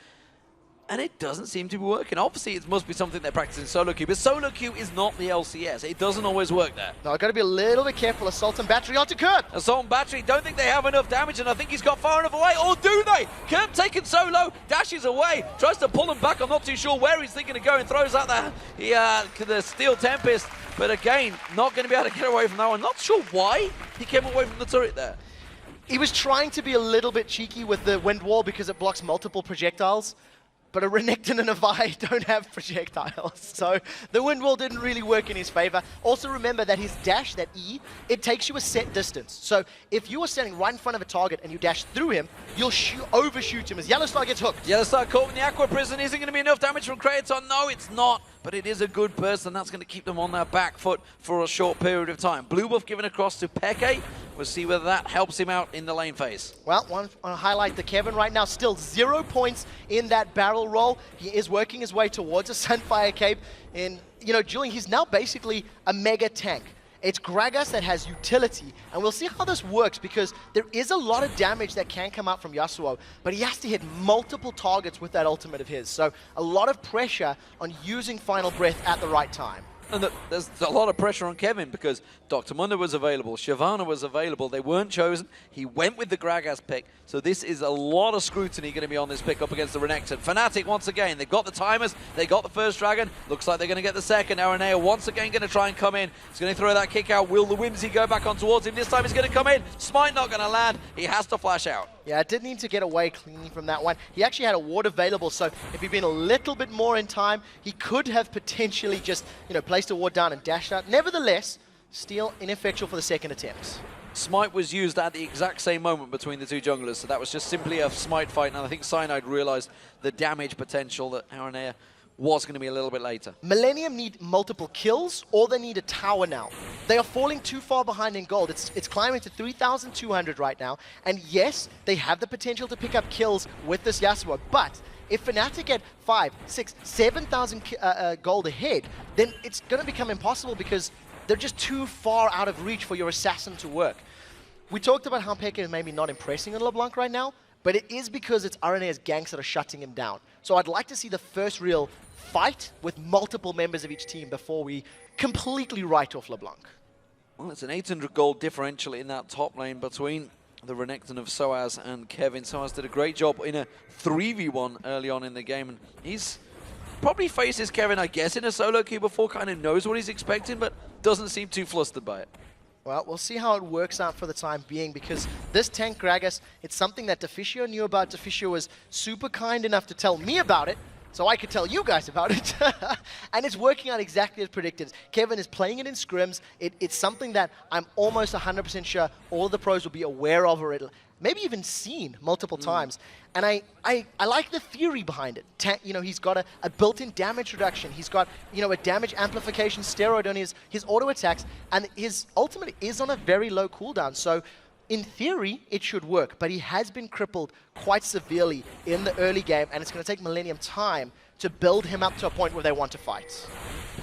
and it doesn't seem to be working. Obviously, it must be something they're practicing solo queue, but solo queue is not the LCS. It doesn't always work there. No, I've got to be a little bit careful. Assault and Battery onto Kerp. Assault and Battery, don't think they have enough damage, and I think he's got far enough away. Or do they? Kerp taken solo, dashes away, tries to pull him back. I'm not too sure where he's thinking of going. Throws out the Steel Tempest, but again, not going to be able to get away from that one. Not sure why he came away from the turret there. He was trying to be a little bit cheeky with the wind wall because it blocks multiple projectiles. But a Renekton and a Vi don't have projectiles, so the wind wall didn't really work in his favor. Also remember that his dash, that E, it takes you a set distance. So if you are standing right in front of a target and you dash through him, you'll overshoot him as Yellowstar gets hooked. Yellowstar caught in the Aqua Prison. Isn't going to be enough damage from Kratos? No, it's not. But it is a good burst, and that's going to keep them on their back foot for a short period of time. Blue buff given across to Peke. We'll see whether that helps him out in the lane phase. Well, want to highlight the Kevin right now. Still 0 points in that barrel roll. He is working his way towards a Sunfire Cape. And, you know, Julian, he's now basically a mega tank. It's Gragas that has utility, and we'll see how this works because there is a lot of damage that can come out from Yasuo, but he has to hit multiple targets with that ultimate of his. So a lot of pressure on using Final Breath at the right time. And there's a lot of pressure on Kevin because Dr. Munda was available, Shyvana was available, they weren't chosen. He went with the Gragas pick, so this is a lot of scrutiny going to be on this pick up against the Renekton. Fnatic, once again, they've got the timers, they got the first dragon, looks like they're going to get the second. Aranea once again going to try and come in. He's going to throw that kick out. Will the Whimsy go back on towards him? This time he's going to come in. Smite not going to land. He has to flash out. Yeah, it did need to get away cleanly from that one. He actually had a ward available, so if he'd been a little bit more in time, he could have potentially just, placed a ward down and dashed out. Nevertheless, still ineffectual for the second attempt. Smite was used at the exact same moment between the two junglers, so that was just simply a Smite fight, and I think Cyanide realized the damage potential that Aranea was going to be a little bit later. Millennium need multiple kills, or they need a tower now. They are falling too far behind in gold. It's climbing to 3,200 right now, and yes, they have the potential to pick up kills with this Yasuo, but if Fnatic get 5, 6, 7,000 gold ahead, then it's going to become impossible because they're just too far out of reach for your assassin to work. We talked about how Pekka is maybe not impressing on LeBlanc right now, but it is because it's Arenea's ganks that are shutting him down. So I'd like to see the first real fight with multiple members of each team before we completely write off LeBlanc. Well, it's an 800 gold differential in that top lane between the Renekton of Soaz and Kevin. Soaz did a great job in a 3v1 early on in the game, and he's probably faces Kevin, I guess, in a solo queue before, kind of knows what he's expecting, but doesn't seem too flustered by it. Well, we'll see how it works out for the time being, because this tank Gragas, it's something that Deficio knew about. Deficio was super kind enough to tell me about it, so I could tell you guys about it. And it's working out exactly as predicted. Kevin is playing it in scrims. It's something that I'm almost 100% sure all of the pros will be aware of, or maybe even seen multiple times. And I like the theory behind it. He's got a built-in damage reduction. He's got, a damage amplification steroid on his auto attacks, and his ultimate is on a very low cooldown. So in theory, it should work, but he has been crippled quite severely in the early game, and it's going to take Millennium time to build him up to a point where they want to fight.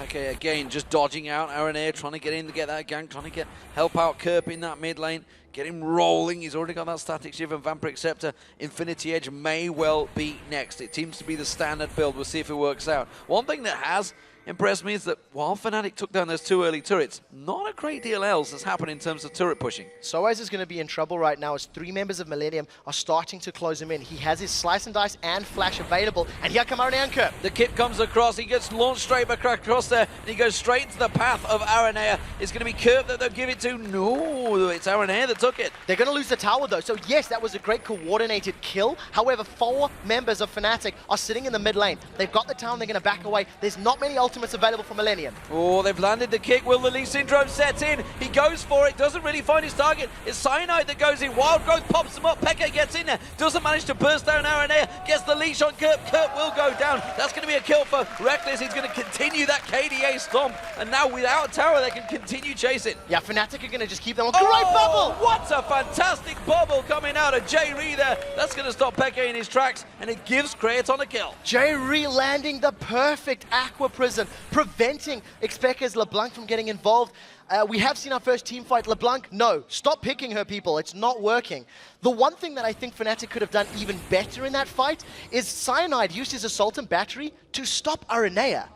Okay, again, just dodging out Aranea, trying to get in to get that gank, trying to help out Kerp in that mid lane, get him rolling. He's already got that Static Shiv and Vampiric Scepter. Infinity Edge may well be next. It seems to be the standard build. We'll see if it works out. One thing that has impressed me is that while Fnatic took down those 2 early turrets, not a great deal else has happened in terms of turret pushing. Soaz is going to be in trouble right now as 3 members of Millennium are starting to close him in. He has his Slice and Dice and Flash available, and here come Aranea and Kerp. The kip comes across, he gets launched straight back across there, and he goes straight into the path of Aranea. It's going to be Kerp that they'll give it to. No, it's Aranea that took it. They're going to lose the tower though, so yes, that was a great coordinated kill. However, 4 members of Fnatic are sitting in the mid lane. They've got the tower, they're going to back away. There's not many ultimates available for Millennium. Oh, they've landed the kick. Will the Lee Syndrome set in? He goes for it, doesn't really find his target. It's Cyanide that goes in. Wild Growth pops him up. Pekka gets in there, doesn't manage to burst down Aranea, gets the leash on Kerp. Kerp will go down. That's going to be a kill for Reckless. He's going to continue that KDA stomp, and now without a tower, they can continue chasing. Yeah, Fnatic are going to just keep them on. Great bubble! What a fantastic bubble coming out of J-Ree there. That's going to stop Pekka in his tracks, and it gives Kraton a kill. J-Ree landing the perfect Aqua Prison, preventing Xpeka's LeBlanc from getting involved. We have seen our first team fight. LeBlanc, no, stop picking her, people. It's not working. The one thing that I think Fnatic could have done even better in that fight is Cyanide used his Assault and Battery to stop Aranea.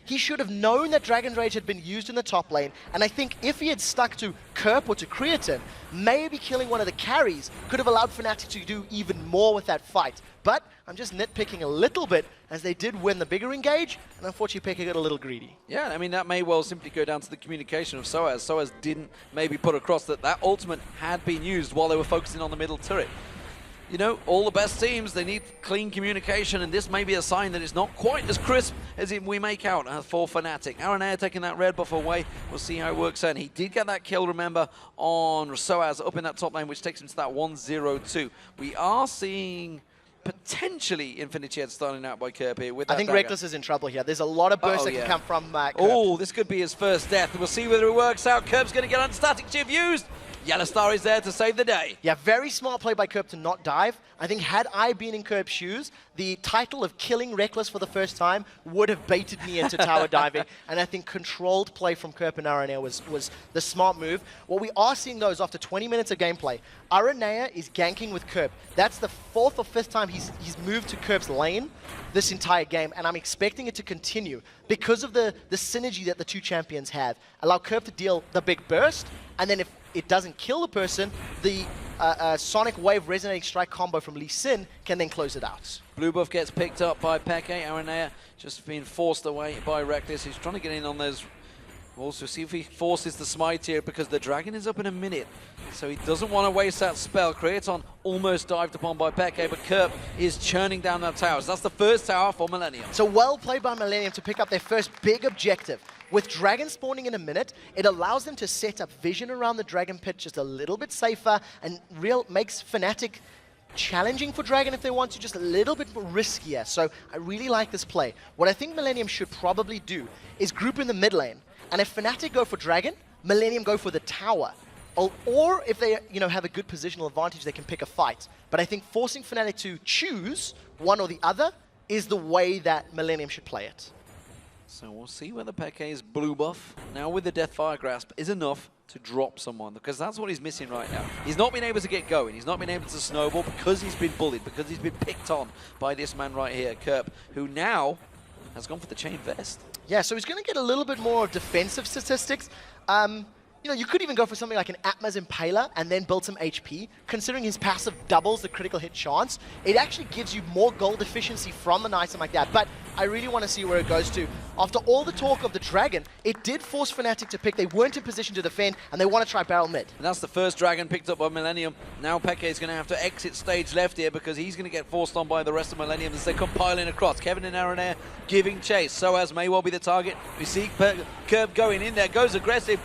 He should have known that Dragon Rage had been used in the top lane, and I think if he had stuck to Kerp or to Creatine, maybe killing one of the carries could have allowed Fnatic to do even more with that fight. But I'm just nitpicking a little bit, as they did win the bigger engage, and unfortunately Pekka got a little greedy. Yeah, I mean, that may well simply go down to the communication of Soaz. Soaz didn't maybe put across that ultimate had been used while they were focusing on the middle turret. All the best teams, they need clean communication, and this may be a sign that it's not quite as crisp as we make out for Fnatic. Aranea taking that red buff away. We'll see how it works out. And he did get that kill, remember, on Soaz up in that top lane, which takes him to that 1-0-2. We are seeing potentially Infinity Edge starting out by Kerp here with that I think dagger. Reckless is in trouble here. There's a lot of bursts that can come from Kerp. Oh, this could be his first death. We'll see whether it works out. Kerp's going to get on Static Shiv used. Yellowstar is there to save the day. Yeah, very smart play by Kerb to not dive. I think had I been in Kerb's shoes, the title of killing Reckless for the first time would have baited me into tower diving. And I think controlled play from Kerb and Aranea was the smart move. What we are seeing, though, is after 20 minutes of gameplay, Aranea is ganking with Kerb. That's the 4th or 5th time he's moved to Kerb's lane this entire game, and I'm expecting it to continue because of the synergy that the two champions have. Allow Kerb to deal the big burst, and then if it doesn't kill the person, the Sonic Wave Resonating Strike combo from Lee Sin can then close it out. Blue buff gets picked up by Peke. Aranea just being forced away by Reckless. He's trying to get in on those walls to see if he forces the smite here, because the dragon is up in a minute. So he doesn't want to waste that spell. Creaton almost dived upon by Peke, but Kerb is churning down that tower. So that's the first tower for Millennium. So well played by Millennium to pick up their first big objective. With Dragon spawning in a minute, it allows them to set up vision around the Dragon pit just a little bit safer, and makes Fnatic challenging for Dragon if they want to, just a little bit more riskier. So I really like this play. What I think Millennium should probably do is group in the mid lane, and if Fnatic go for Dragon, Millennium go for the tower. Or if they have a good positional advantage, they can pick a fight. But I think forcing Fnatic to choose one or the other is the way that Millennium should play it. So we'll see whether Peke's blue buff, now with the Deathfire Grasp, is enough to drop someone, because that's what he's missing right now. He's not been able to get going. He's not been able to snowball because he's been bullied, because he's been picked on by this man right here, Kerb, who now has gone for the chain vest. Yeah, so he's going to get a little bit more defensive statistics. You could even go for something like an Atma's Impaler and then build some HP. Considering his passive doubles the critical hit chance, it actually gives you more gold efficiency from an item like that. But I really want to see where it goes to. After all the talk of the Dragon, it did force Fnatic to pick. They weren't in position to defend, and they want to try barrel mid. And that's the first Dragon picked up by Millennium. Now Peke is going to have to exit stage left here, because he's going to get forced on by the rest of Millennium as they come piling across. Kevin and Aranea giving chase. Soaz may well be the target. We see Kerb going in there, goes aggressive.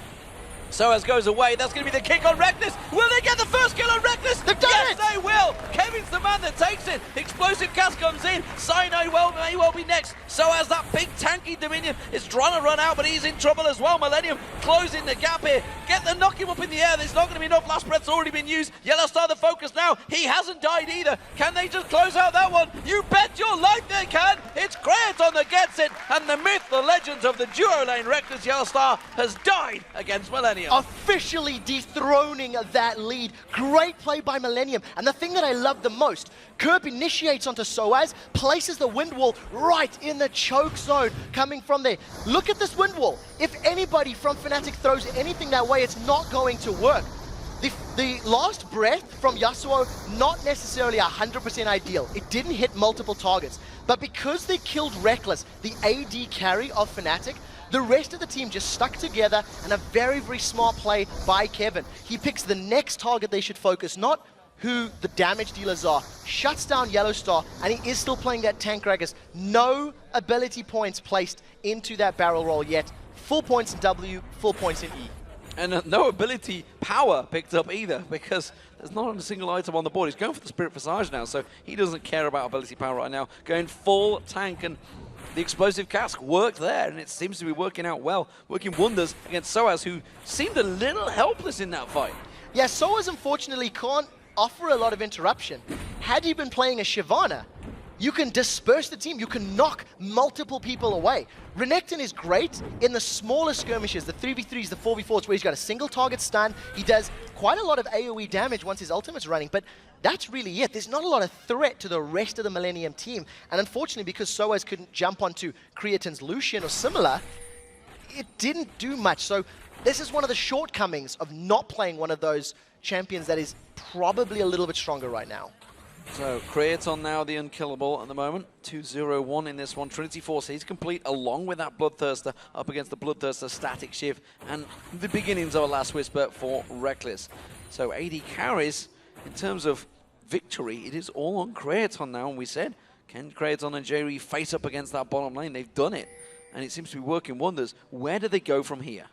Soaz goes away. That's going to be the kick on Reckless. Will they get the first kill on Reckless? They've done yes, it! They will. Kevin's the man that takes it. Explosive cast comes in. Sino may well be next. Soaz, that big tanky Dominion, is trying to run out, but he's in trouble as well. Millennium closing the gap here. Get the knock him up in the air. There's not going to be enough. Last breath's already been used. Yellowstar the focus now. He hasn't died either. Can they just close out that one? You bet your life they can. It's Creaton that gets it. And the myth, the legend of the duo lane Reckless Yellowstar has died against Millennium. Officially dethroning that lead. Great play by Millennium. And the thing that I love the most, Kerb initiates onto Soaz, places the wind wall right in the choke zone coming from there. Look at this wind wall. If anybody from Fnatic throws anything that way, it's not going to work. The last breath from Yasuo, not necessarily 100% ideal. It didn't hit multiple targets. But because they killed Reckless, the AD carry of Fnatic, the rest of the team just stuck together, and a very, very smart play by Kevin. He picks the next target they should focus, not who the damage dealers are. Shuts down Yellowstar, and he is still playing that tank Gragas. No ability points placed into that barrel roll yet. Full points in W, full points in E. And no ability power picked up either, because there's not a single item on the board. He's going for the Spirit Visage now, so he doesn't care about ability power right now. Going full tank, and the explosive cask worked there, and it seems to be working out well, working wonders against Soaz, who seemed a little helpless in that fight. Yeah, Soaz unfortunately can't offer a lot of interruption. Had he been playing a Shyvana, you can disperse the team, you can knock multiple people away. Renekton is great in the smaller skirmishes, the 3v3s, the 4v4s, where he's got a single target stun. He does quite a lot of AoE damage once his ultimate's running, but that's really it. There's not a lot of threat to the rest of the Millennium team. And unfortunately, because Soaz couldn't jump onto Creaton's Lucian or similar, it didn't do much. So this is one of the shortcomings of not playing one of those champions that is probably a little bit stronger right now. So Creaton now the unkillable at the moment. 2-0-1 in this one. Trinity Force, he's complete along with that Bloodthirster up against the Bloodthirster Static Shiv, and the beginnings of a Last Whisper for Reckless. So AD carries in terms of victory. It is all on Creaton now, and we said, can Creaton and Jerry face up against that bottom lane? They've done it, and it seems to be working wonders. Where do they go from here?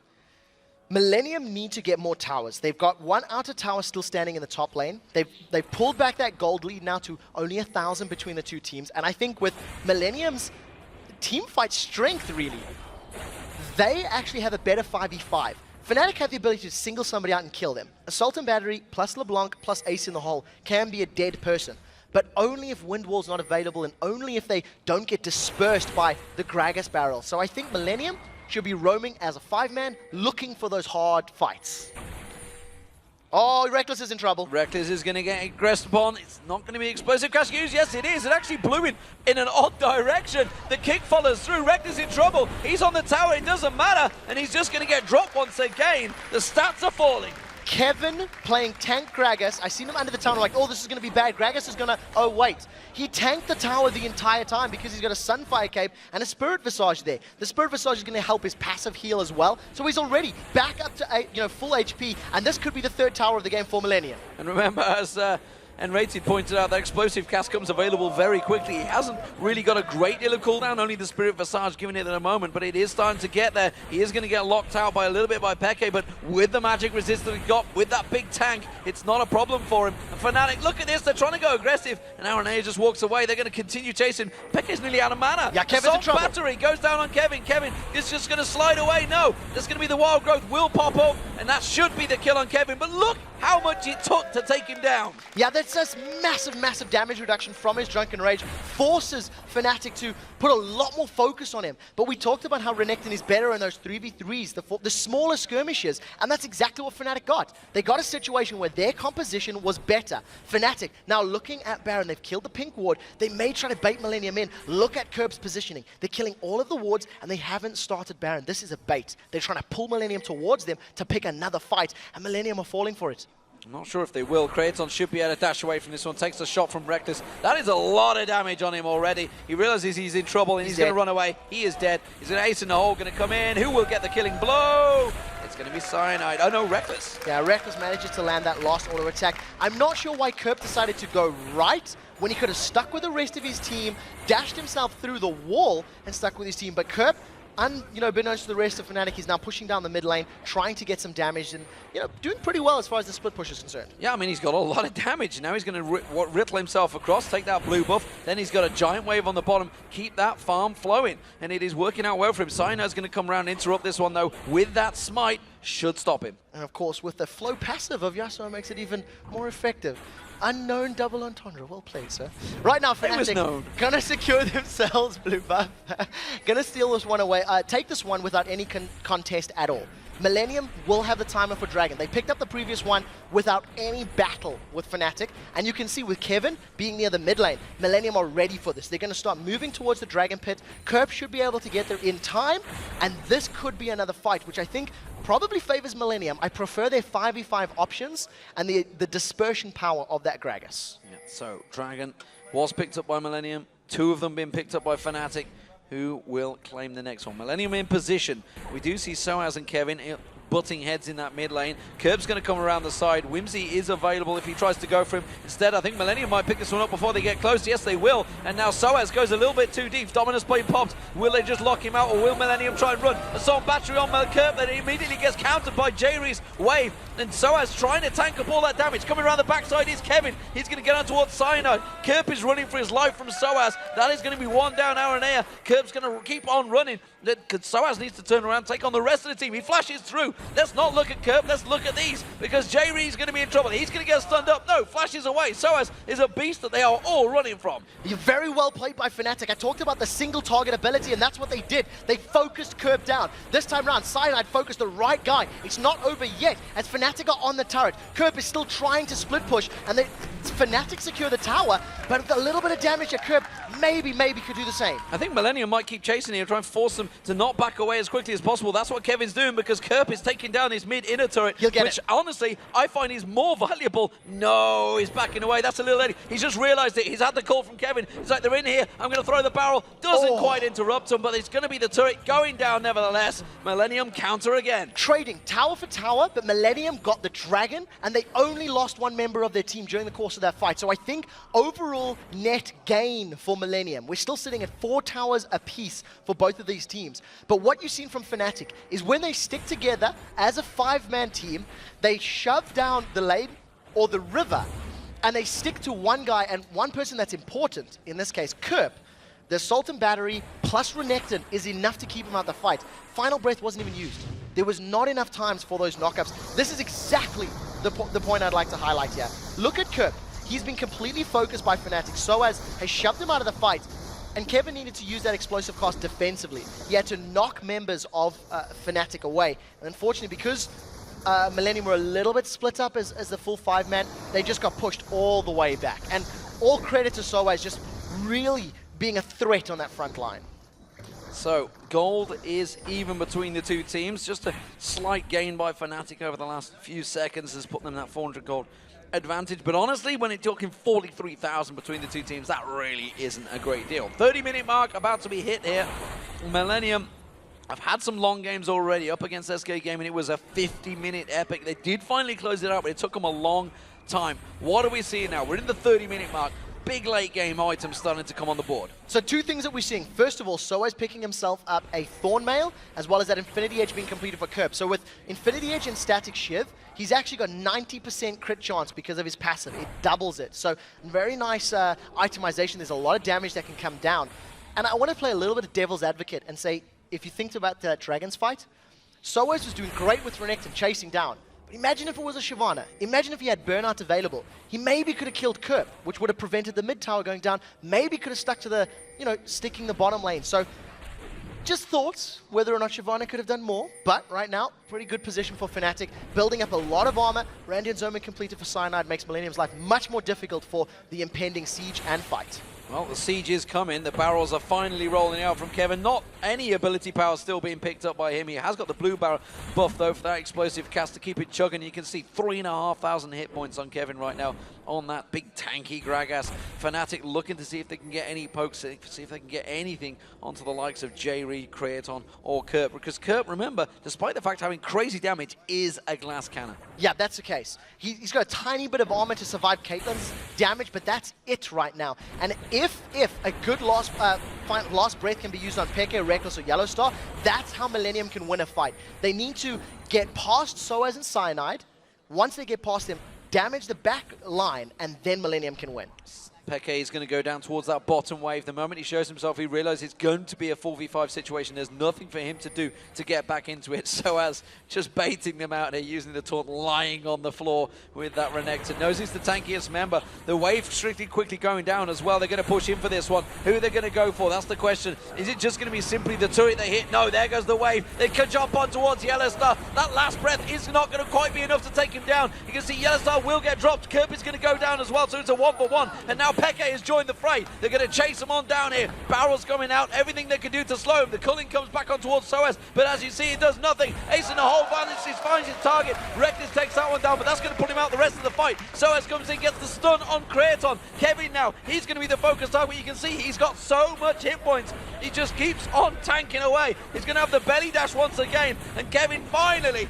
Millennium need to get more towers. They've got one outer tower still standing in the top lane. They've pulled back that gold lead now to only 1,000 between the two teams. And I think with Millennium's team fight strength, really, they actually have a better 5v5. Fnatic have the ability to single somebody out and kill them. Assault and Battery plus LeBlanc plus Ace in the hole can be a dead person. But only if Wind Wall's not available and only if they don't get dispersed by the Gragas barrel. So I think Millennium should be roaming as a 5-man, looking for those hard fights. Oh, Reckless is in trouble. Reckless is going to get aggressed upon. It's not going to be explosive cast use. Yes, it is. It actually blew in an odd direction. The kick follows through. Reckless in trouble. He's on the tower. It doesn't matter. And he's just going to get dropped once again. The stats are falling. Kevin playing tank Gragas. I seen him under the tower like, oh, this is going to be bad. Gragas is going to, oh, wait. He tanked the tower the entire time because he's got a Sunfire Cape and a Spirit Visage there. The Spirit Visage is going to help his passive heal as well. So he's already back up to full HP, and this could be the third tower of the game for Millennium. And remember, as Rated pointed out, that explosive cast comes available very quickly. He hasn't really got a great deal of cooldown, only the Spirit Visage giving it in a moment, but it is starting to get there. He is going to get locked out by a little bit by Peke, but with the magic resist that he got, with that big tank, it's not a problem for him. And Fnatic, look at this, they're trying to go aggressive, and Aranea just walks away. They're going to continue chasing. Peke's nearly out of mana. Yeah, Kevin's in trouble. Battery goes down on Kevin. Kevin is just going to slide away. No, there's going to be the Wild Growth will pop up, and that should be the kill on Kevin, but look how much it took to take him down. Yeah, that's just massive damage reduction from his Drunken Rage. Forces Fnatic to put a lot more focus on him. But we talked about how Renekton is better in those 3v3s, the smaller skirmishes, and that's exactly what Fnatic got. They got a situation where their composition was better. Fnatic, now looking at Baron, they've killed the pink ward. They may try to bait Millennium in. Look at Kerb's positioning. They're killing all of the wards, and they haven't started Baron. This is a bait. They're trying to pull Millennium towards them to pick another fight, and Millennium are falling for it. I'm not sure if they will. Kraton should be able to dash away from this one. Takes a shot from Reckless. That is a lot of damage on him already. He realizes he's in trouble and he's going to run away. He is dead. He's an ace in the hole, going to come in. Who will get the killing blow? It's going to be Cyanide. Oh no, Reckless. Yeah, Reckless manages to land that last auto attack. I'm not sure why Kerb decided to go right when he could have stuck with the rest of his team, dashed himself through the wall and stuck with his team. But Kerb, unbeknownst to the rest of Fnatic, he's now pushing down the mid lane, trying to get some damage and, doing pretty well as far as the split push is concerned. Yeah, I mean, he's got a lot of damage. Now he's going to riddle himself across, take that blue buff. Then he's got a giant wave on the bottom, keep that farm flowing. And it is working out well for him. Cyano's going to come around and interrupt this one, though, with that smite. Should stop him. And of course, with the flow passive of Yasuo, makes it even more effective. Unknown double entendre. Well played, sir. Right now, Fnatic gonna secure themselves blue buff. Gonna steal this one away. Take this one without any contest at all. Millennium will have the timer for Dragon. They picked up the previous one without any battle with Fnatic. And you can see with Kevin being near the mid lane, Millennium are ready for this. They're going to start moving towards the Dragon Pit. Kerb should be able to get there in time. And this could be another fight, which I think probably favors Millennium. I prefer their 5v5 options and the dispersion power of that Gragas. Yeah, so Dragon was picked up by Millennium. 2 of them being picked up by Fnatic. Who will claim the next one? Millennium in position. We do see Soaz and Kevin butting heads in that mid lane. Kerb's going to come around the side. Whimsy is available if he tries to go for him. Instead, I think Millennium might pick this one up before they get close. Yes, they will. And now Soaz goes a little bit too deep. Dominus Blade popped. Will they just lock him out, or will Millennium try and run? Assault Battery on Kerb, that immediately gets countered by Jayree's wave. And Soaz trying to tank up all that damage. Coming around the backside is Kevin. He's going to get on towards Cyanide. Kerb is running for his life from Soaz. That is going to be one down Aranea. Kerb's going to keep on running. Soaz needs to turn around, take on the rest of the team. He flashes through. Let's not look at Kerb, let's look at these, because Jayree's going to be in trouble. He's going to get stunned up. No, flashes away. Soaz is a beast that they are all running from. You're very well played by Fnatic. I talked about the single target ability, and that's what they did. They focused Kerb down. This time around, Cyanide focused the right guy. It's not over yet, as Fnatic are on the turret. Kerb is still trying to split push, and Fnatic secure the tower, but with a little bit of damage at Kerb, maybe could do the same. I think Millennium might keep chasing here, try and force them to not back away as quickly as possible. That's what Kevin's doing, because Kerb is taking down his mid-inner turret, which honestly, I find is more valuable. No, he's backing away. That's a little lady. He's just realized it. He's had the call from Kevin. He's like, they're in here. I'm going to throw the barrel. Doesn't quite interrupt him, but it's going to be the turret going down nevertheless. Millennium counter again. Trading tower for tower, but Millennium got the Dragon, and they only lost one member of their team during the course of that fight. So I think overall net gain for Millennium. We're still sitting at 4 towers apiece for both of these teams. But what you've seen from Fnatic is when they stick together as a 5-man team, they shove down the lane or the river, and they stick to one guy and one person that's important, in this case, Kerb. The Assault and Battery plus Renekton is enough to keep him out the fight. Final Breath wasn't even used. there was not enough times for those knockups. This is exactly the point I'd like to highlight here. Look at Kerp. He's been completely focused by Fnatic. Soaz has shoved him out of the fight, and Kevin needed to use that explosive cost defensively. He had to knock members of Fnatic away. And unfortunately, because Millennium were a little bit split up as the full 5-man, they just got pushed all the way back. And all credit to Soaz just really being a threat on that front line. So, gold is even between the two teams. Just a slight gain by Fnatic over the last few seconds has put them that 400 gold advantage. But honestly, when it's talking 43,000 between the two teams, that really isn't a great deal. 30-minute mark about to be hit here. Millennium have had some long games already up against SK Gaming. It was a 50-minute epic. They did finally close it out, but it took them a long time. What are we seeing now? We're in the 30-minute mark. Big late game items starting to come on the board. So two things that we're seeing. First of all, Soaz picking himself up a Thorn Mail, as well as that Infinity Edge being completed for Kerp. So with Infinity Edge and Static Shiv, he's actually got 90% crit chance because of his passive. It doubles it. So very nice itemization. There's a lot of damage that can come down. And I want to play a little bit of devil's advocate and say, if you think about the Dragons fight, Soaz was doing great with Renekton chasing down. Imagine if it was a Shyvana. Imagine if he had Burnout available. He maybe could have killed Kerp, which would have prevented the mid tower going down. Maybe could have stuck to the, sticking the bottom lane. So just thoughts whether or not Shyvana could have done more. But right now, pretty good position for Fnatic. Building up a lot of armor. Randy and Zoma completed for Cyanide makes Millennium's life much more difficult for the impending siege and fight. Well, the siege is coming. The barrels are finally rolling out from Kevin. Not any ability power still being picked up by him. He has got the blue barrel buff, though, for that explosive cast to keep it chugging. You can see 3,500 hit points on Kevin right now on that big tanky Gragas. Fnatic looking to see if they can get any pokes, see if they can get anything onto the likes of J-Reed, Creaton, or Kerp. Because Kerp, remember, despite the fact having crazy damage, is a glass cannon. Yeah, that's the case. He's got a tiny bit of armor to survive Caitlyn's damage, but that's it right now. And if a good last breath can be used on Peke, Reckless, or Yellowstar, that's how Millennium can win a fight. They need to get past Soaz and Cyanide. Once they get past them, damage the back line, and then Millennium can win. Peke is going to go down towards that bottom wave. The moment he shows himself, he realizes it's going to be a 4v5 situation. There's nothing for him to do to get back into it. Soaz just baiting them out there, using the taunt, lying on the floor with that Renekton. Knows he's the tankiest member. The wave strictly quickly going down as well. They're going to push in for this one. Who are they going to go for? That's the question. Is it just going to be simply the turret they hit? No, there goes the wave. They can jump on towards Yellowstar. That last breath is not going to quite be enough to take him down. You can see Yellowstar will get dropped. Kerp is going to go down as well, so it's a 1-for-1. And now Peke has joined the fray. They're going to chase him on down here. Barrels coming out. Everything they can do to slow him. The culling comes back on towards Soaz, but as you see, it does nothing. Ace in the hole finds his target. Reckless takes that one down, but that's going to put him out the rest of the fight. Soaz comes in, gets the stun on Creaton. Kevin now, he's going to be the focus target. You can see he's got so much hit points. He just keeps on tanking away. He's going to have the belly dash once again, and Kevin finally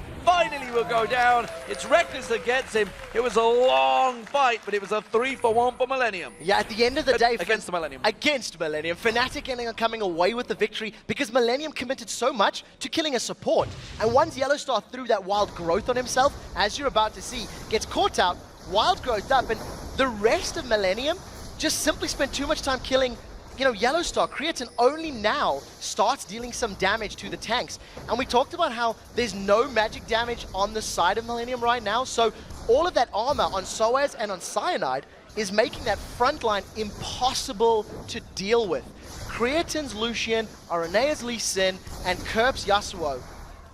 will go down. It's Reckless that gets him. It was a long fight, but it was a 3-for-1 for Millennium. Yeah, at the end of the day, against the Millennium. Against Millennium, Fnatic ending up coming away with the victory because Millennium committed so much to killing a support. And once Yellowstar threw that wild growth on himself, as you're about to see, gets caught out, wild growth up, and the rest of Millennium just simply spent too much time killing Yellowstar. Creaton only now starts dealing some damage to the tanks. And we talked about how there's no magic damage on the side of Millennium right now. So all of that armor on Soaz and on Cyanide is making that front line impossible to deal with. Creaton's Lucian, Arenea's Lee Sin, and Kerp's Yasuo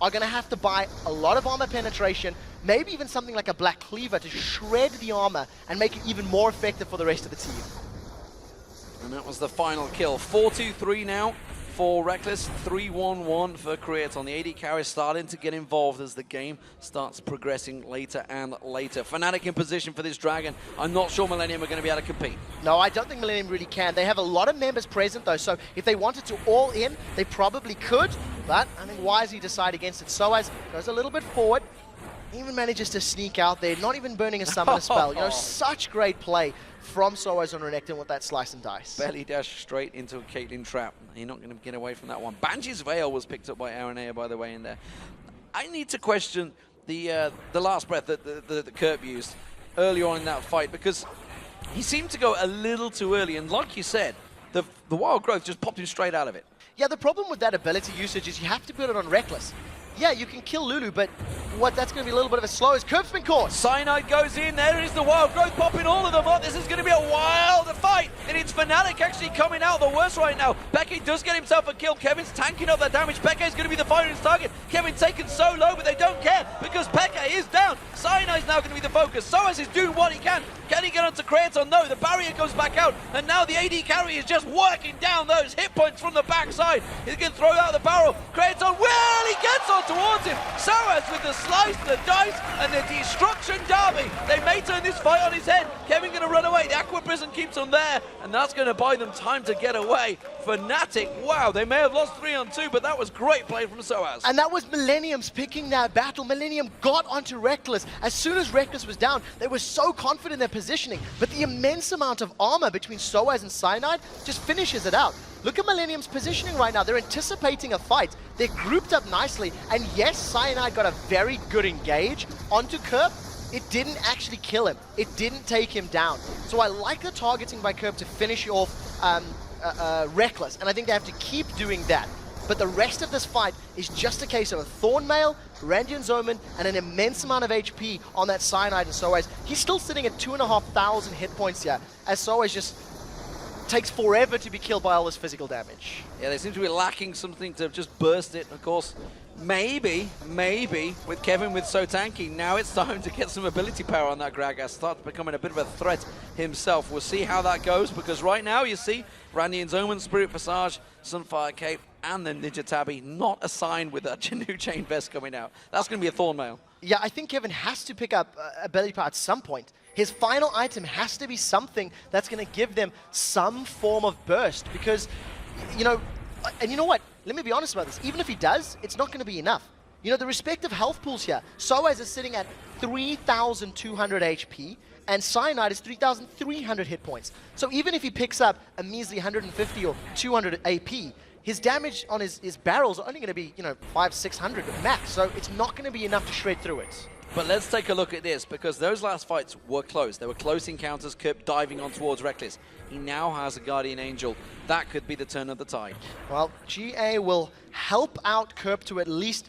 are going to have to buy a lot of armor penetration, maybe even something like a Black Cleaver to shred the armor and make it even more effective for the rest of the team. And that was the final kill. 4-2-3 now for Reckless, 3-1-1 for Creaton. The AD carry is starting to get involved as the game starts progressing later and later. Fnatic in position for this Dragon. I'm not sure Millennium are going to be able to compete. No, I don't think Millennium really can. They have a lot of members present though, so if they wanted to all in, they probably could, but I think wisely decide against it. Soaz goes a little bit forward, even manages to sneak out there, not even burning a summoner spell. Such great play from Soaz on Renekton with that slice and dice. Belly dash straight into a Caitlyn trap. You're not going to get away from that one. Banshee's Veil was picked up by Aranea, by the way, in there. I need to question the last breath that Kerp used early on in that fight, because he seemed to go a little too early, and like you said, the wild growth just popped him straight out of it. Yeah, the problem with that ability usage is you have to put it on Reckless. yeah, you can kill Lulu, but that's going to be a little bit of a slow as Curve's been caught. Cyanide goes in, there is the Wild Growth popping all of them up. This is going to be a wild fight, and it's Fnatic actually coming out the worst right now. Peke does get himself a kill. Kevin's tanking up that damage. Peke is going to be the fighter's target. Kevin taken so low, but they don't care because Peke is down. Cyanide's now going to be the focus. Soaz is doing what he can. Can he get onto Kratos? No, the barrier goes back out, and now the AD carry is just working down those hit points from the backside. He's going to throw out the barrel. Kratos, well, he gets on towards him. Soaz with the slice, the dice, and the destruction derby. They may turn this fight on his head. Kevin going to run away. The Aqua Prison keeps him there, and that's going to buy them time to get away. Fnatic, wow, they may have lost 3-on-2, but that was great play from Soaz. And that was Millennium's picking that battle. Millennium got onto Reckless. As soon as Reckless was down, they were so confident in their positioning, but the immense amount of armor between Soaz and Cyanide just finishes it out. Look at Millennium's positioning right now. They're anticipating a fight. They're grouped up nicely, and yes, Cyanide got a very good engage onto Kerp. It didn't actually kill him. It didn't take him down. So I like the targeting by Kerp to finish off Reckless, and I think they have to keep doing that. But the rest of this fight is just a case of a Thornmail, Randian's Omen, and an immense amount of HP on that Cyanide and Soaz. He's still sitting at 2,500 hit points here, as Soaz just takes forever to be killed by all this physical damage. Yeah, they seem to be lacking something to just burst it. Of course, maybe, with Kevin with so tanky, now it's time to get some ability power on that Gragas. Starts becoming a bit of a threat himself. We'll see how that goes, because right now you see Randian's Omen, Spirit Visage, Sunfire Cape, and then Ninja Tabby not assigned with a new Chain Vest coming out. That's going to be a Thornmail. Yeah, I think Kevin has to pick up ability power at some point. His final item has to be something that's going to give them some form of burst, because, you know, and you know what? Let me be honest about this. Even if he does, it's not going to be enough. You know, the respective health pools here. Soaz is sitting at 3,200 HP, and Cyanide is 3,300 hit points. So even if he picks up a measly 150 or 200 AP, his damage on his barrels are only going to be, you know, 500-600 max. So it's not going to be enough to shred through it. But let's take a look at this, because those last fights were close. They were close encounters. Kerp diving on towards Reckless. He now has a Guardian Angel. That could be the turn of the tide. Well, GA will help out Kerp to at least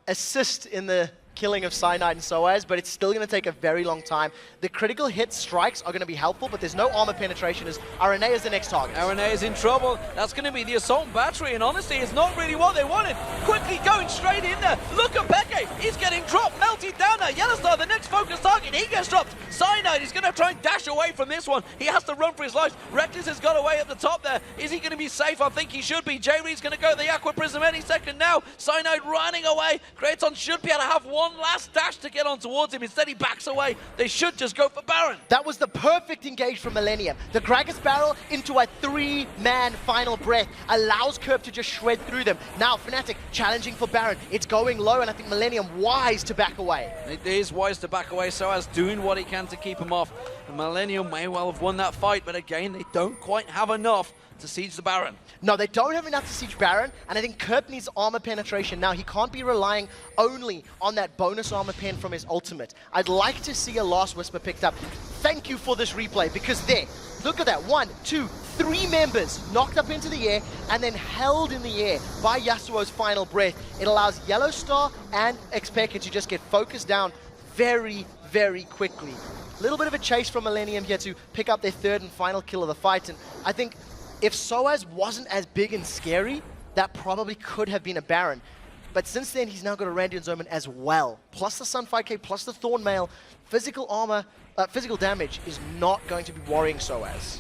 assist in the killing of Cyanide and Soaz, but it's still going to take a very long time. The critical hit strikes are going to be helpful, but there's no armor penetration as RNA is the next target. RNA is in trouble. That's going to be the Assault Battery, and honestly, it's not really what they wanted. Quickly going straight in there. Look at Peke. He's getting dropped, melted down now. Yellowstar, the next focus target, he gets dropped. Cyanide is going to try and dash away from this one. He has to run for his life. Reckless has got away at the top there. Is he going to be safe? I think he should be. J-Reed's going to go the Aqua Prism any second now. Cyanide running away. Kratos should be able to have one last dash to get on towards him. Instead, he backs away. They should just go for Baron. That was the perfect engage from Millennium. The Gragas barrel into a 3-man final breath allows Kerp to just shred through them. Now, Fnatic challenging for Baron. It's going low, and I think Millennium wise to back away. It is wise to back away, Soaz doing what he can to keep him off. And Millennium may well have won that fight, but again, they don't quite have enough to siege the Baron. No, they don't have enough to siege Baron, and I think Kerp needs armor penetration now. He can't be relying only on that bonus armor pen from his ultimate. I'd like to see a Last Whisper picked up. Thank you for this replay, because there, look at that. 1, 2, 3 members knocked up into the air and then held in the air by Yasuo's final breath. It allows Yellowstar and Xpeke to just get focused down very, very quickly. A little bit of a chase from Millennium here to pick up their third and final kill of the fight, and I think if Soaz wasn't as big and scary, that probably could have been a Baron. But since then, he's now got a Randian's Omen as well. Plus the Sunfire Cape, plus the Thornmail. Physical armor, physical damage is not going to be worrying Soaz.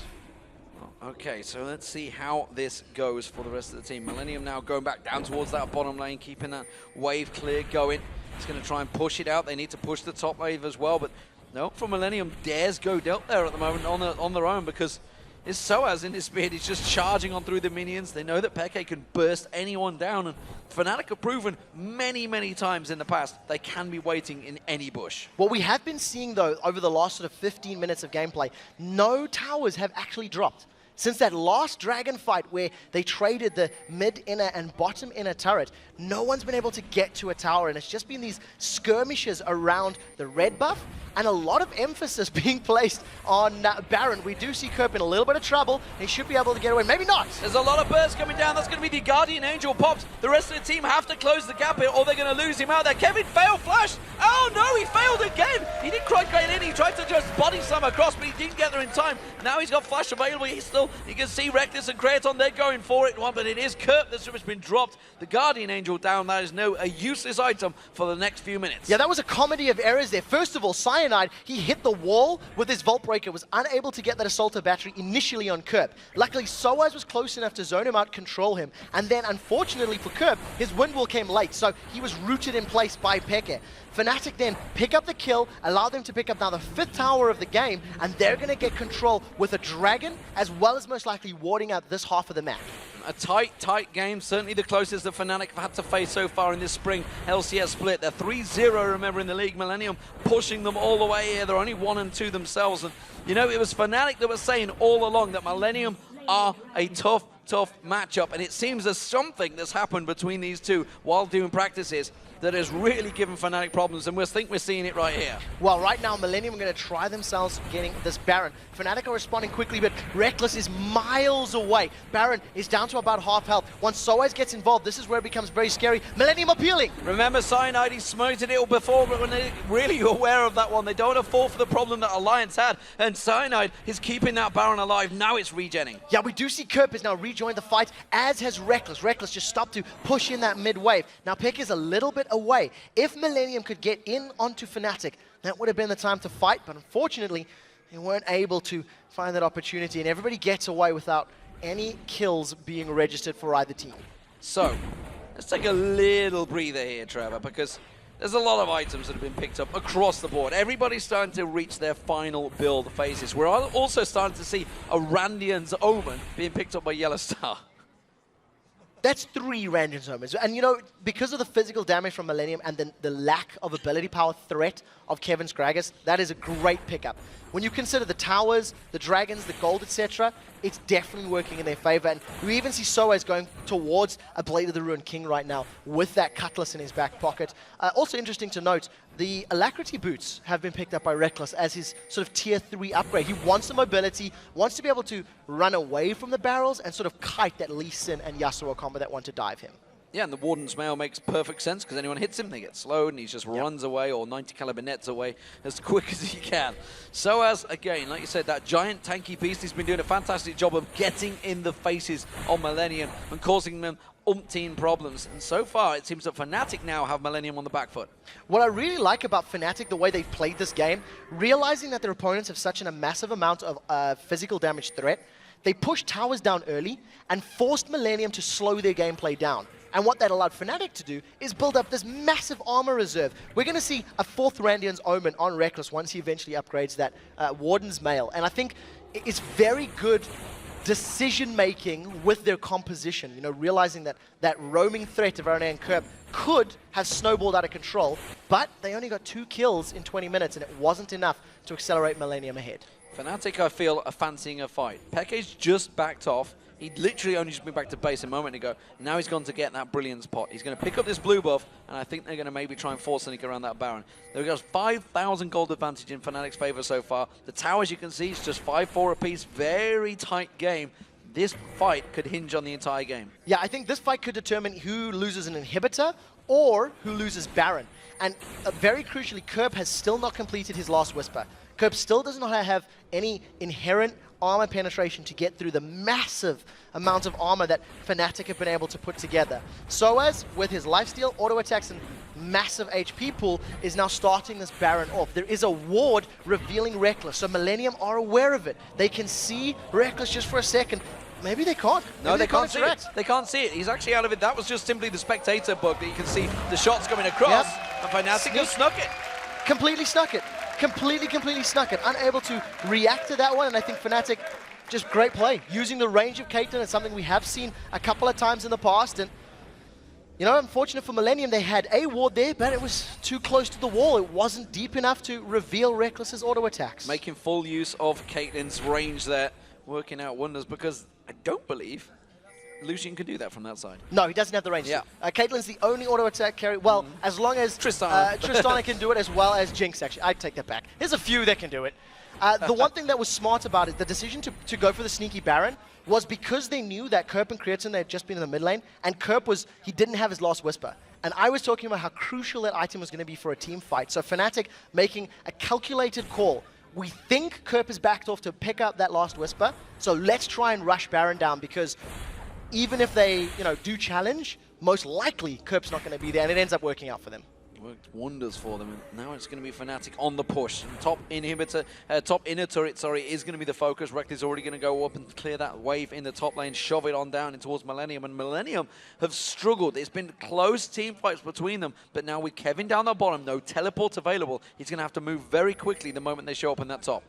Okay, so let's see how this goes for the rest of the team. Millennium now going back down towards that bottom lane, keeping that wave clear going. He's going to try and push it out. They need to push the top wave as well, but no, for Millennium, dares go dealt there at the moment on their own, because it's Soaz in his speed. He's just charging on through the minions. They know that Peke can burst anyone down, and Fnatic have proven many, many times in the past they can be waiting in any bush. What we have been seeing, though, over the last sort of 15 minutes of gameplay, no towers have actually dropped. Since that last Dragon fight where they traded the mid inner and bottom inner turret, no one's been able to get to a tower, and it's just been these skirmishes around the red buff, and a lot of emphasis being placed on Baron. We do see Kerp in a little bit of trouble. He should be able to get away. Maybe not. There's a lot of bursts coming down. That's going to be the Guardian Angel pops. The rest of the team have to close the gap here, or they're going to lose him out there. Kevin failed flash. Oh no, he failed again. He didn't quite get in. He tried to just body slam across, but he didn't get there in time. Now he's got flash available. You can see Reckless and Kraton, they're going for it. But it is Kerp that's been dropped. The Guardian Angel down. That is a useless item for the next few minutes. Yeah, that was a comedy of errors there. First of all, Cyanide, he hit the wall with his Vault Breaker, was unable to get that Assaulter battery initially on Kerp. Luckily, Soaz was close enough to zone him out, control him, and then unfortunately for Kerp, his Wind Wall came late, so he was rooted in place by Peke. Fnatic then pick up the kill, allow them to pick up now the 5th tower of the game, and they're going to get control with a Dragon, as well as most likely warding out this half of the map. A tight game, certainly the closest that Fnatic have had to face so far in this spring LCS split. They're 3-0, remember, in the league. Millennium pushing them all the way here. They're only 1 and 2 themselves. And, you know, it was Fnatic that was saying all along that Millennium are a tough matchup. And it seems there's something that's happened between these two while doing practices that has really given Fnatic problems, and we think we're seeing it right here. Well, right now, Millennium are going to try themselves getting this Baron. Fnatic are responding quickly, but Reckless is miles away. Baron is down to about half health. Once Soaz gets involved, this is where it becomes very scary. Millennium appealing. Remember, Cyanide, he smoted it before, but when they're really aware of that one, they don't want to fall for the problem that Alliance had, and Cyanide is keeping that Baron alive. Now it's regenning. Yeah, we do see Kerp has now rejoined the fight, as has Reckless. Reckless just stopped to push in that mid wave. Now, Peck is a little bit away. If Millennium could get in onto Fnatic, that would have been the time to fight, but unfortunately, they weren't able to find that opportunity, and everybody gets away without any kills being registered for either team. So, let's take a little breather here, Trevor, because there's a lot of items that have been picked up across the board. Everybody's starting to reach their final build phases. We're also starting to see a Randian's Omen being picked up by Yellow Star. That's 3 Randian's Omens. And you know, because of the physical damage from Millennium and then the lack of ability power threat of Kevin's Gragas, that is a great pickup. When you consider the towers, the dragons, the gold, etc., it's definitely working in their favor. And we even see Soaz going towards a Blade of the Ruined King right now with that cutlass in his back pocket. Also interesting to note, the Alacrity boots have been picked up by Reckless as his sort of tier 3 upgrade. He wants the mobility, wants to be able to run away from the barrels and sort of kite that Lee Sin and Yasuo combo that want to dive him. Yeah, and the Warden's Mail makes perfect sense because anyone hits him, they get slowed, and he just runs away or 90 caliber nets away as quick as he can. So as, again, like you said, that giant tanky beast, he's been doing a fantastic job of getting in the faces of Millennium and causing them umpteen problems. And so far, it seems that Fnatic now have Millennium on the back foot. What I really like about Fnatic, the way they've played this game, realizing that their opponents have such a massive amount of physical damage threat, they pushed towers down early and forced Millennium to slow their gameplay down. And what that allowed Fnatic to do is build up this massive armor reserve. We're going to see a 4th Randian's Omen on Reckless once he eventually upgrades that Warden's Mail. And I think it's very good decision-making with their composition, you know, realizing that that roaming threat of Arena and Kerp could have snowballed out of control, but they only got 2 kills in 20 minutes, and it wasn't enough to accelerate Millennium ahead. Fnatic, I feel, are fancying a fight. Peke's just backed off. He'd literally only just been back to base a moment ago. Now he's gone to get that Brilliance pot. He's going to pick up this blue buff, and I think they're going to maybe try and force Sonic around that Baron. They've got 5,000 gold advantage in Fnatic's favor so far. The towers, you can see, it's just 5-4 apiece. Very tight game. This fight could hinge on the entire game. Yeah, I think this fight could determine who loses an inhibitor or who loses Baron. And very crucially, Kerp has still not completed his last Whisper. Kerp still does not have any inherent armor penetration to get through the massive amount of armor that Fnatic have been able to put together. Soaz, with his lifesteal, auto attacks, and massive HP pool, is now starting this Baron off. There is a ward revealing Reckless, so Millennium are aware of it. They can see Reckless just for a second. Maybe they can't. No, they can't see it. They can't see it. He's actually out of it. That was just simply the spectator bug that you can see the shots coming across. And Fnatic have snuck it. Completely snuck it. Completely snuck it. Unable to react to that one, and I think Fnatic, just great play. Using the range of Caitlyn is something we have seen a couple of times in the past, and you know, unfortunate for Millennium, they had a ward there, but it was too close to the wall. It wasn't deep enough to reveal Reckless's auto attacks. Making full use of Caitlyn's range there. working out wonders, because I don't believe Lucian can do that from that side. No, he doesn't have the range. Yeah. Caitlyn's the only auto attack carry. Well, as long as Tristana. Tristana can do it, as well as Jinx, actually. I take that back. There's a few that can do it. The one thing that was smart about it, the decision to go for the sneaky Baron, was because they knew that Kerp and Creatine, they had just been in the mid lane, and Kerp he didn't have his last Whisper. And I was talking about how crucial that item was going to be for a team fight. So Fnatic making a calculated call. We think Kerp is backed off to pick up that last Whisper, so let's try and rush Baron down, because even if they, do challenge, most likely Kerp's not going to be there, and it ends up working out for them. Worked wonders for them, and now it's going to be Fnatic on the push. And top inner turret, is going to be the focus. Reckless already going to go up and clear that wave in the top lane, shove it on down in towards Millennium, and Millennium have struggled. It's been close team fights between them, but now with Kevin down the bottom, no teleports available, he's going to have to move very quickly the moment they show up in that top.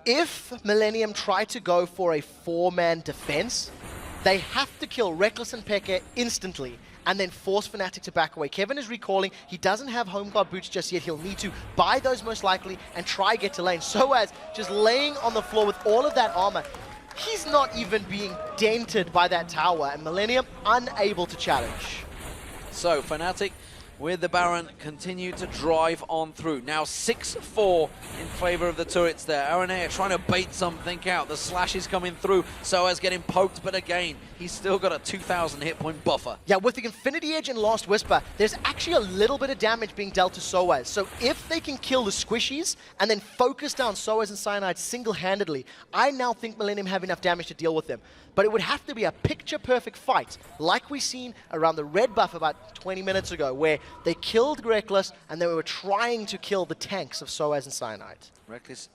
If Millennium try to go for a 4-man defense, they have to kill Reckless and Peke instantly, and then force Fnatic to back away. Kevin is recalling, he doesn't have Home Guard boots just yet. He'll need to buy those most likely and try get to lane. Soaz just laying on the floor with all of that armor. He's not even being dented by that tower, and Millennium unable to challenge. So Fnatic with the Baron continue to drive on through. Now 6-4 in favor of the turrets there. Aranea trying to bait something out. The slash is coming through. Soaz getting poked, but again, he's still got a 2,000 hit point buffer. Yeah, with the Infinity Edge and Last Whisper, there's actually a little bit of damage being dealt to Soaz. So if they can kill the squishies and then focus down Soaz and Cyanide single-handedly, I now think Millennium have enough damage to deal with them. But it would have to be a picture-perfect fight, like we seen around the red buff about 20 minutes ago, where they killed Reckless and they were trying to kill the tanks of Soaz and Cyanide. Reckless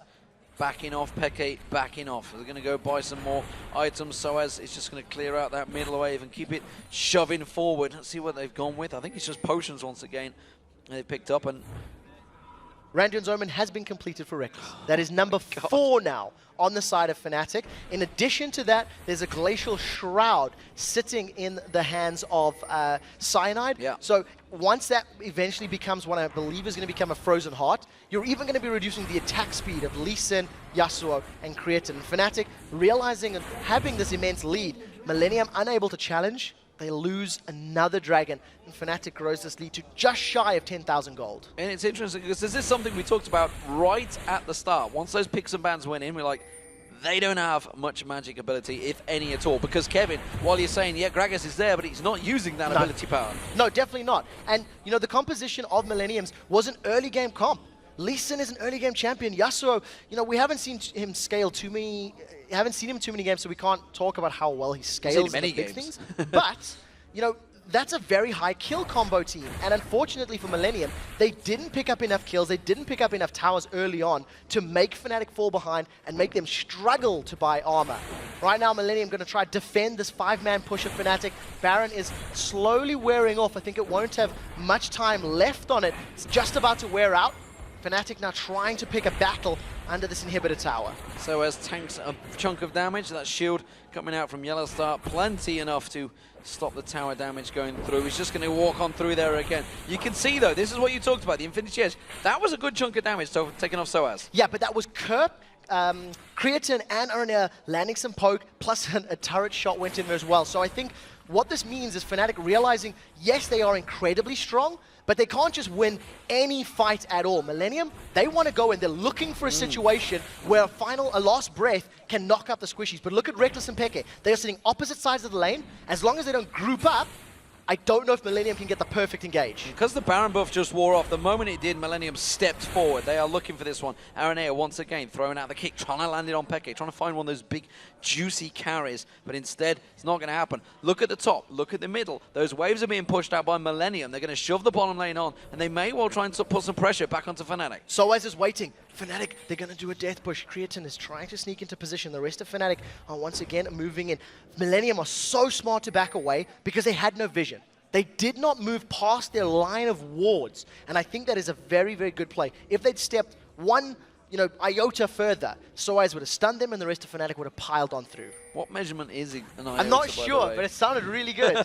backing off, Peke backing off. They're going to go buy some more items. Soaz is just going to clear out that middle wave and keep it shoving forward. Let's see what they've gone with. I think it's just potions once again they picked up. And Randion's Omen has been completed for Reckless. That is number 4 now on the side of Fnatic. In addition to that, there's a Glacial Shroud sitting in the hands of Cyanide. Yeah. So once that eventually becomes what I believe is going to become a Frozen Heart, you're even going to be reducing the attack speed of Lee Sin, Yasuo, and Creatine. Fnatic realizing and having this immense lead, Millennium unable to challenge, they lose another dragon, and Fnatic grows this lead to just shy of 10,000 gold. And it's interesting because this is something we talked about right at the start. Once those picks and bans went in, we're like, they don't have much magic ability, if any at all. Because Kevin, while you're saying, yeah, Gragas is there, but he's not using that ability power. No, definitely not. And, the composition of Millenniums was an early game comp. Lee Sin is an early game champion. Yasuo, we haven't seen him scale too many. Haven't seen him too many games, so we can't talk about how well he scales many the big games. things. But that's a very high kill combo team. And unfortunately for Millennium, they didn't pick up enough kills. They didn't pick up enough towers early on to make Fnatic fall behind and make them struggle to buy armor. Right now, Millennium going to try to defend this 5-man push of Fnatic. Baron is slowly wearing off. I think it won't have much time left on it. It's just about to wear out. Fnatic now trying to pick a battle under this inhibitor tower. So as tanks a chunk of damage, that shield coming out from Yellow Star, plenty enough to stop the tower damage going through. He's just going to walk on through there again. You can see though, this is what you talked about, the Infinity Edge. That was a good chunk of damage taken off Soaz. Yeah, but that was Kerp, Creatine and Aranea landing some poke, plus a turret shot went in there as well. So I think what this means is Fnatic realizing, yes, they are incredibly strong, but they can't just win any fight at all. Millennium, they want to go in. They're looking for a situation where a last breath can knock out the squishies. But look at Reckless and Peke. They are sitting opposite sides of the lane. As long as they don't group up, I don't know if Millennium can get the perfect engage. Because the Baron buff just wore off, the moment it did, Millennium stepped forward. They are looking for this one. Aranea once again throwing out the kick, trying to land it on Peke, trying to find one of those big, juicy carries. But instead, it's not going to happen. Look at the top, look at the middle. Those waves are being pushed out by Millennium. They're going to shove the bottom lane on, and they may well try and put some pressure back onto Fnatic. Soaz is waiting. Fnatic, they're going to do a death push. Creatine is trying to sneak into position. The rest of Fnatic are once again moving in. Millennium are so smart to back away because they had no vision. They did not move past their line of wards, and I think that is a very, very good play. If they'd stepped one, iota further, Soaz would have stunned them, and the rest of Fnatic would have piled on through. What measurement is an iota, I'm not by the sure, way? but it sounded really good.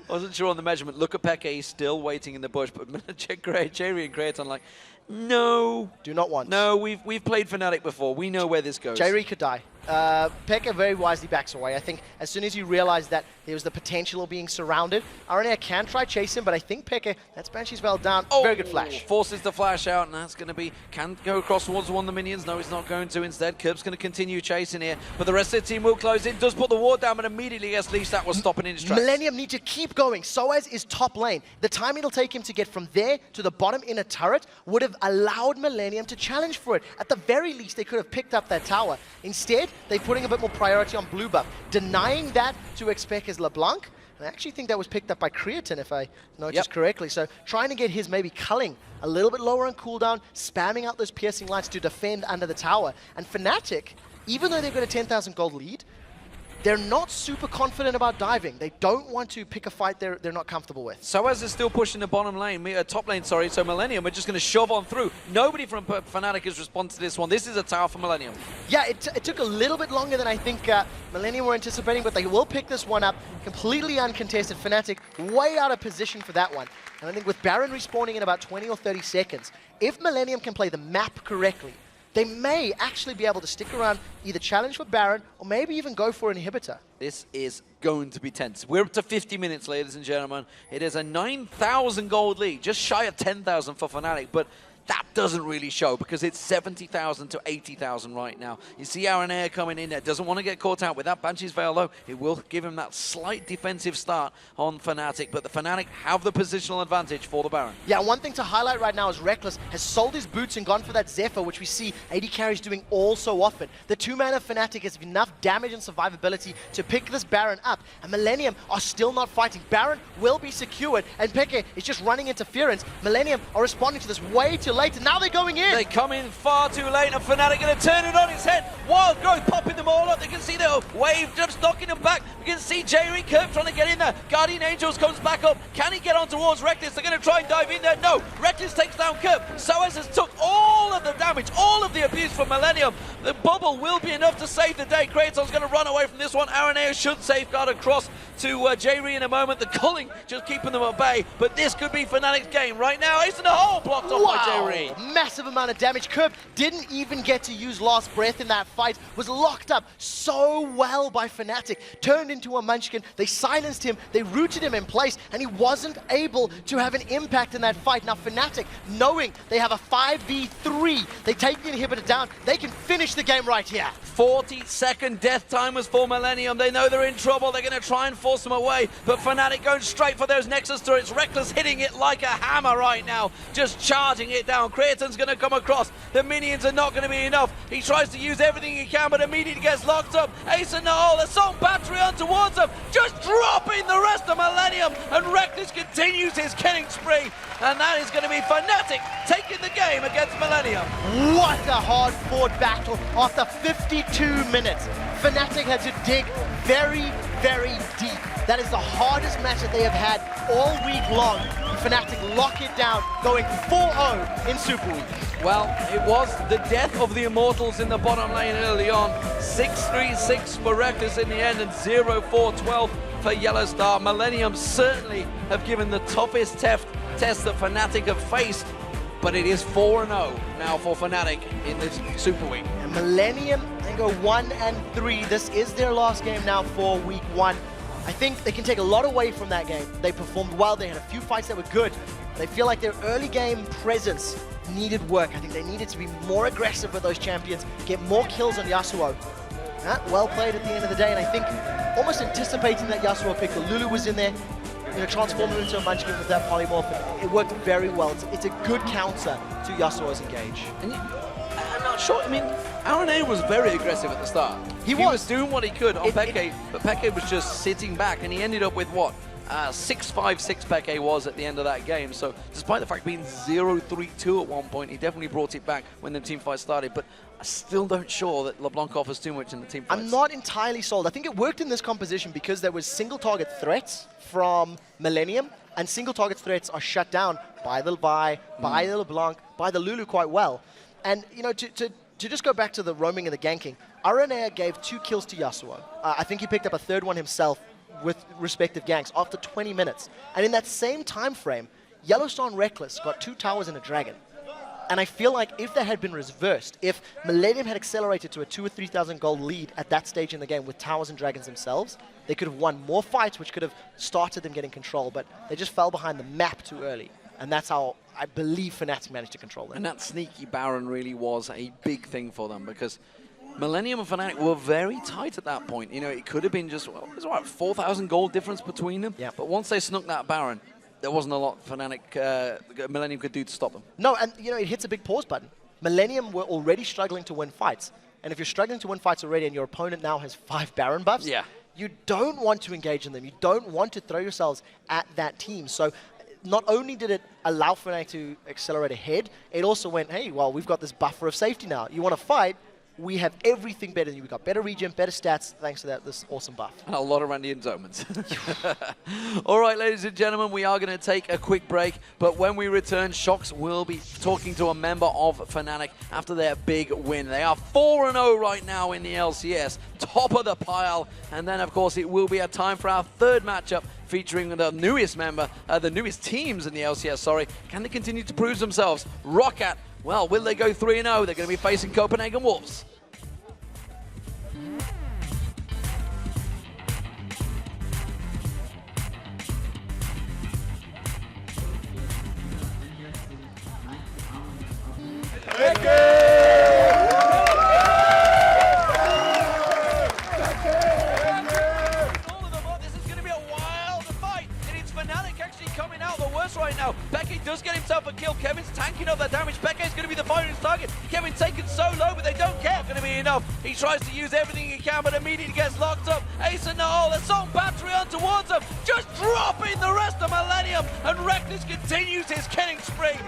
Wasn't sure on the measurement. Look at Peke, he's still waiting in the bush, but Jerry and Creatine like, No. Do not want. No, we've played Fnatic before. We know where this goes. J-Re could die. Pekka very wisely backs away. I think as soon as you realize that there was the potential of being surrounded, RNA can try chase him, but I think Pekka, that's Banshee's Veil down. Oh, very good flash. Forces the flash out, and that's going to be, can go across towards one of the minions. No, he's not going to. Instead, Kerb's going to continue chasing here, but the rest of the team will close in. Does put the ward down, but immediately gets leashed. That was stopping in his tracks. Millennium need to keep going. Soaz is top lane. The time it'll take him to get from there to the bottom inner turret would have allowed Millennium to challenge for it. At the very least, they could have picked up that tower. Instead, they're putting a bit more priority on blue buff, denying that to expect as LeBlanc. And I actually think that was picked up by Creatine, if I noticed correctly. So trying to get his maybe culling a little bit lower on cooldown, spamming out those piercing lights to defend under the tower. And Fnatic, even though they've got a 10,000 gold lead, they're not super confident about diving. They don't want to pick a fight they're not comfortable with. Soaz is still pushing the bottom lane, top lane, sorry, so Millennium are just going to shove on through. Nobody from Fnatic has responded to this one. This is a tower for Millennium. Yeah, it took a little bit longer than I think Millennium were anticipating, but they will pick this one up completely uncontested. Fnatic way out of position for that one. And I think with Baron respawning in about 20 or 30 seconds, if Millennium can play the map correctly, they may actually be able to stick around, either challenge for Baron, or maybe even go for an inhibitor. This is going to be tense. We're up to 50 minutes, ladies and gentlemen. It is a 9,000 gold lead, just shy of 10,000 for Fnatic, but that doesn't really show because it's 70,000 to 80,000 right now. You see Aranea coming in there, doesn't want to get caught out with that Banshee's Veil though. It will give him that slight defensive start on Fnatic, but the Fnatic have the positional advantage for the Baron. Yeah, one thing to highlight right now is Reckless has sold his boots and gone for that Zephyr, which we see AD carries doing all so often. The two-mana Fnatic has enough damage and survivability to pick this Baron up, and Millennium are still not fighting. Baron will be secured, and Pekka is just running interference. Millennium are responding to this way too late, and now they're going in. They come in far too late, and Fnatic going to turn it on its head. Wild Growth popping them all up. They can see the wave just knocking them back. We can see J-Re Kerb trying to get in there. Guardian Angels comes back up. Can he get on towards Reckless? They're going to try and dive in there. No, Reckless takes down Kerb. Soaz has took all of the damage, all of the abuse from Millennium. The bubble will be enough to save the day. Kraton's going to run away from this one. Aranea should safeguard across to J-Re in a moment. The culling just keeping them at bay, but this could be Fnatic's game right now. Ace in the hole blocked off by J-Re. Massive amount of damage. Kerb didn't even get to use Last Breath in that fight. Was locked up so well by Fnatic. Turned into a munchkin. They silenced him. They rooted him in place, and he wasn't able to have an impact in that fight. Now Fnatic, knowing they have a 5v3, they take the inhibitor down. They can finish the game right here. 40-second death timers for Millennium. They know they're in trouble. They're going to try and force them away, but Fnatic going straight for those Nexus turrets. Reckless hitting it like a hammer right now, just charging it down. Creaton's going to come across. The minions are not going to be enough. He tries to use everything he can, but immediately gets locked up. Ace in the hole. Assault battery on towards him, just dropping the rest of Millennium, and Reckless continues his killing spree, and that is going to be Fnatic taking the game against Millennium. What a hard-fought battle after 52 minutes. Fnatic had to dig very, very deep. That is the hardest match that they have had all week long. Fnatic lock it down, going 4-0 in Super Week. Well, it was the death of the Immortals in the bottom lane early on. 6-3-6 for Reckless in the end, and 0-4-12 for Yellow Star. Millennium certainly have given the toughest test that Fnatic have faced, but it is 4-0 now for Fnatic in this Super Week. And Millennium, they go 1-3. This is their last game now for week 1. I think they can take a lot away from that game. They performed well. They had a few fights that were good. They feel like their early game presence needed work. I think they needed to be more aggressive with those champions, get more kills on Yasuo. Well played at the end of the day, and I think almost anticipating that Yasuo pick, the Lulu was in there, transform him into a munchkin with that polymorph. It worked very well. It's a good counter to Yasuo's engage. And I'm not sure, I mean, Aranea was very aggressive at the start. He was doing what he could on Peke, but Peke was just sitting back, and he ended up with what? 6-5-6 Peke was at the end of that game. So despite the fact being 0-3-2 at one point, he definitely brought it back when the team fight started. But I still don't sure that LeBlanc offers too much in the team fights. I'm not entirely sold. I think it worked in this composition because there was single target threats from Millennium, and single target threats are shut down by the by the LeBlanc, by the Lulu quite well. And to just go back to the roaming and the ganking, Aranea gave 2 kills to Yasuo. I think he picked up a third one himself with respective ganks after 20 minutes. And in that same time frame, Yellowstone Reckless got 2 towers and a dragon. And I feel like if that had been reversed, if Millennium had accelerated to a 2,000 or 3,000 gold lead at that stage in the game with Towers and Dragons themselves, they could have won more fights, which could have started them getting control, but they just fell behind the map too early. And that's how I believe Fnatic managed to control them. And that sneaky Baron really was a big thing for them because Millennium and Fnatic were very tight at that point. You know, it could have been just, well, there's about 4,000 gold difference between them. Yeah. But once they snuck that Baron, there wasn't a lot Millennium could do to stop them. No, and you know, it hits a big pause button. Millennium were already struggling to win fights. And if you're struggling to win fights already and your opponent now has 5 Baron buffs, yeah, you don't want to engage in them. You don't want to throw yourselves at that team. So not only did it allow Fnatic to accelerate ahead, it also went, hey, well, we've got this buffer of safety now. You want to fight? We have everything better than you. We've got better regen, better stats, thanks to this awesome buff. And a lot of Randy Enzonements. All right, ladies and gentlemen, we are going to take a quick break, but when we return, Shox will be talking to a member of Fnatic after their big win. They are 4-0 right now in the LCS, top of the pile, and then, of course, it will be a time for our third matchup featuring the newest member, the newest teams in the LCS, sorry. Can they continue to prove themselves? Roccat, well, will they go 3-0? They're going to be facing Copenhagen Wolves. Right now, Becky does get himself a kill. Kevin's tanking up that damage. Becky's going to be the fighting target. Kevin taken so low, but they don't care. Going to be enough. He tries to use everything he can, but immediately gets locked up. Ace in the hole. Assault battery on towards him. Just dropping the rest of Millennium, and Reckless continues his killing spree.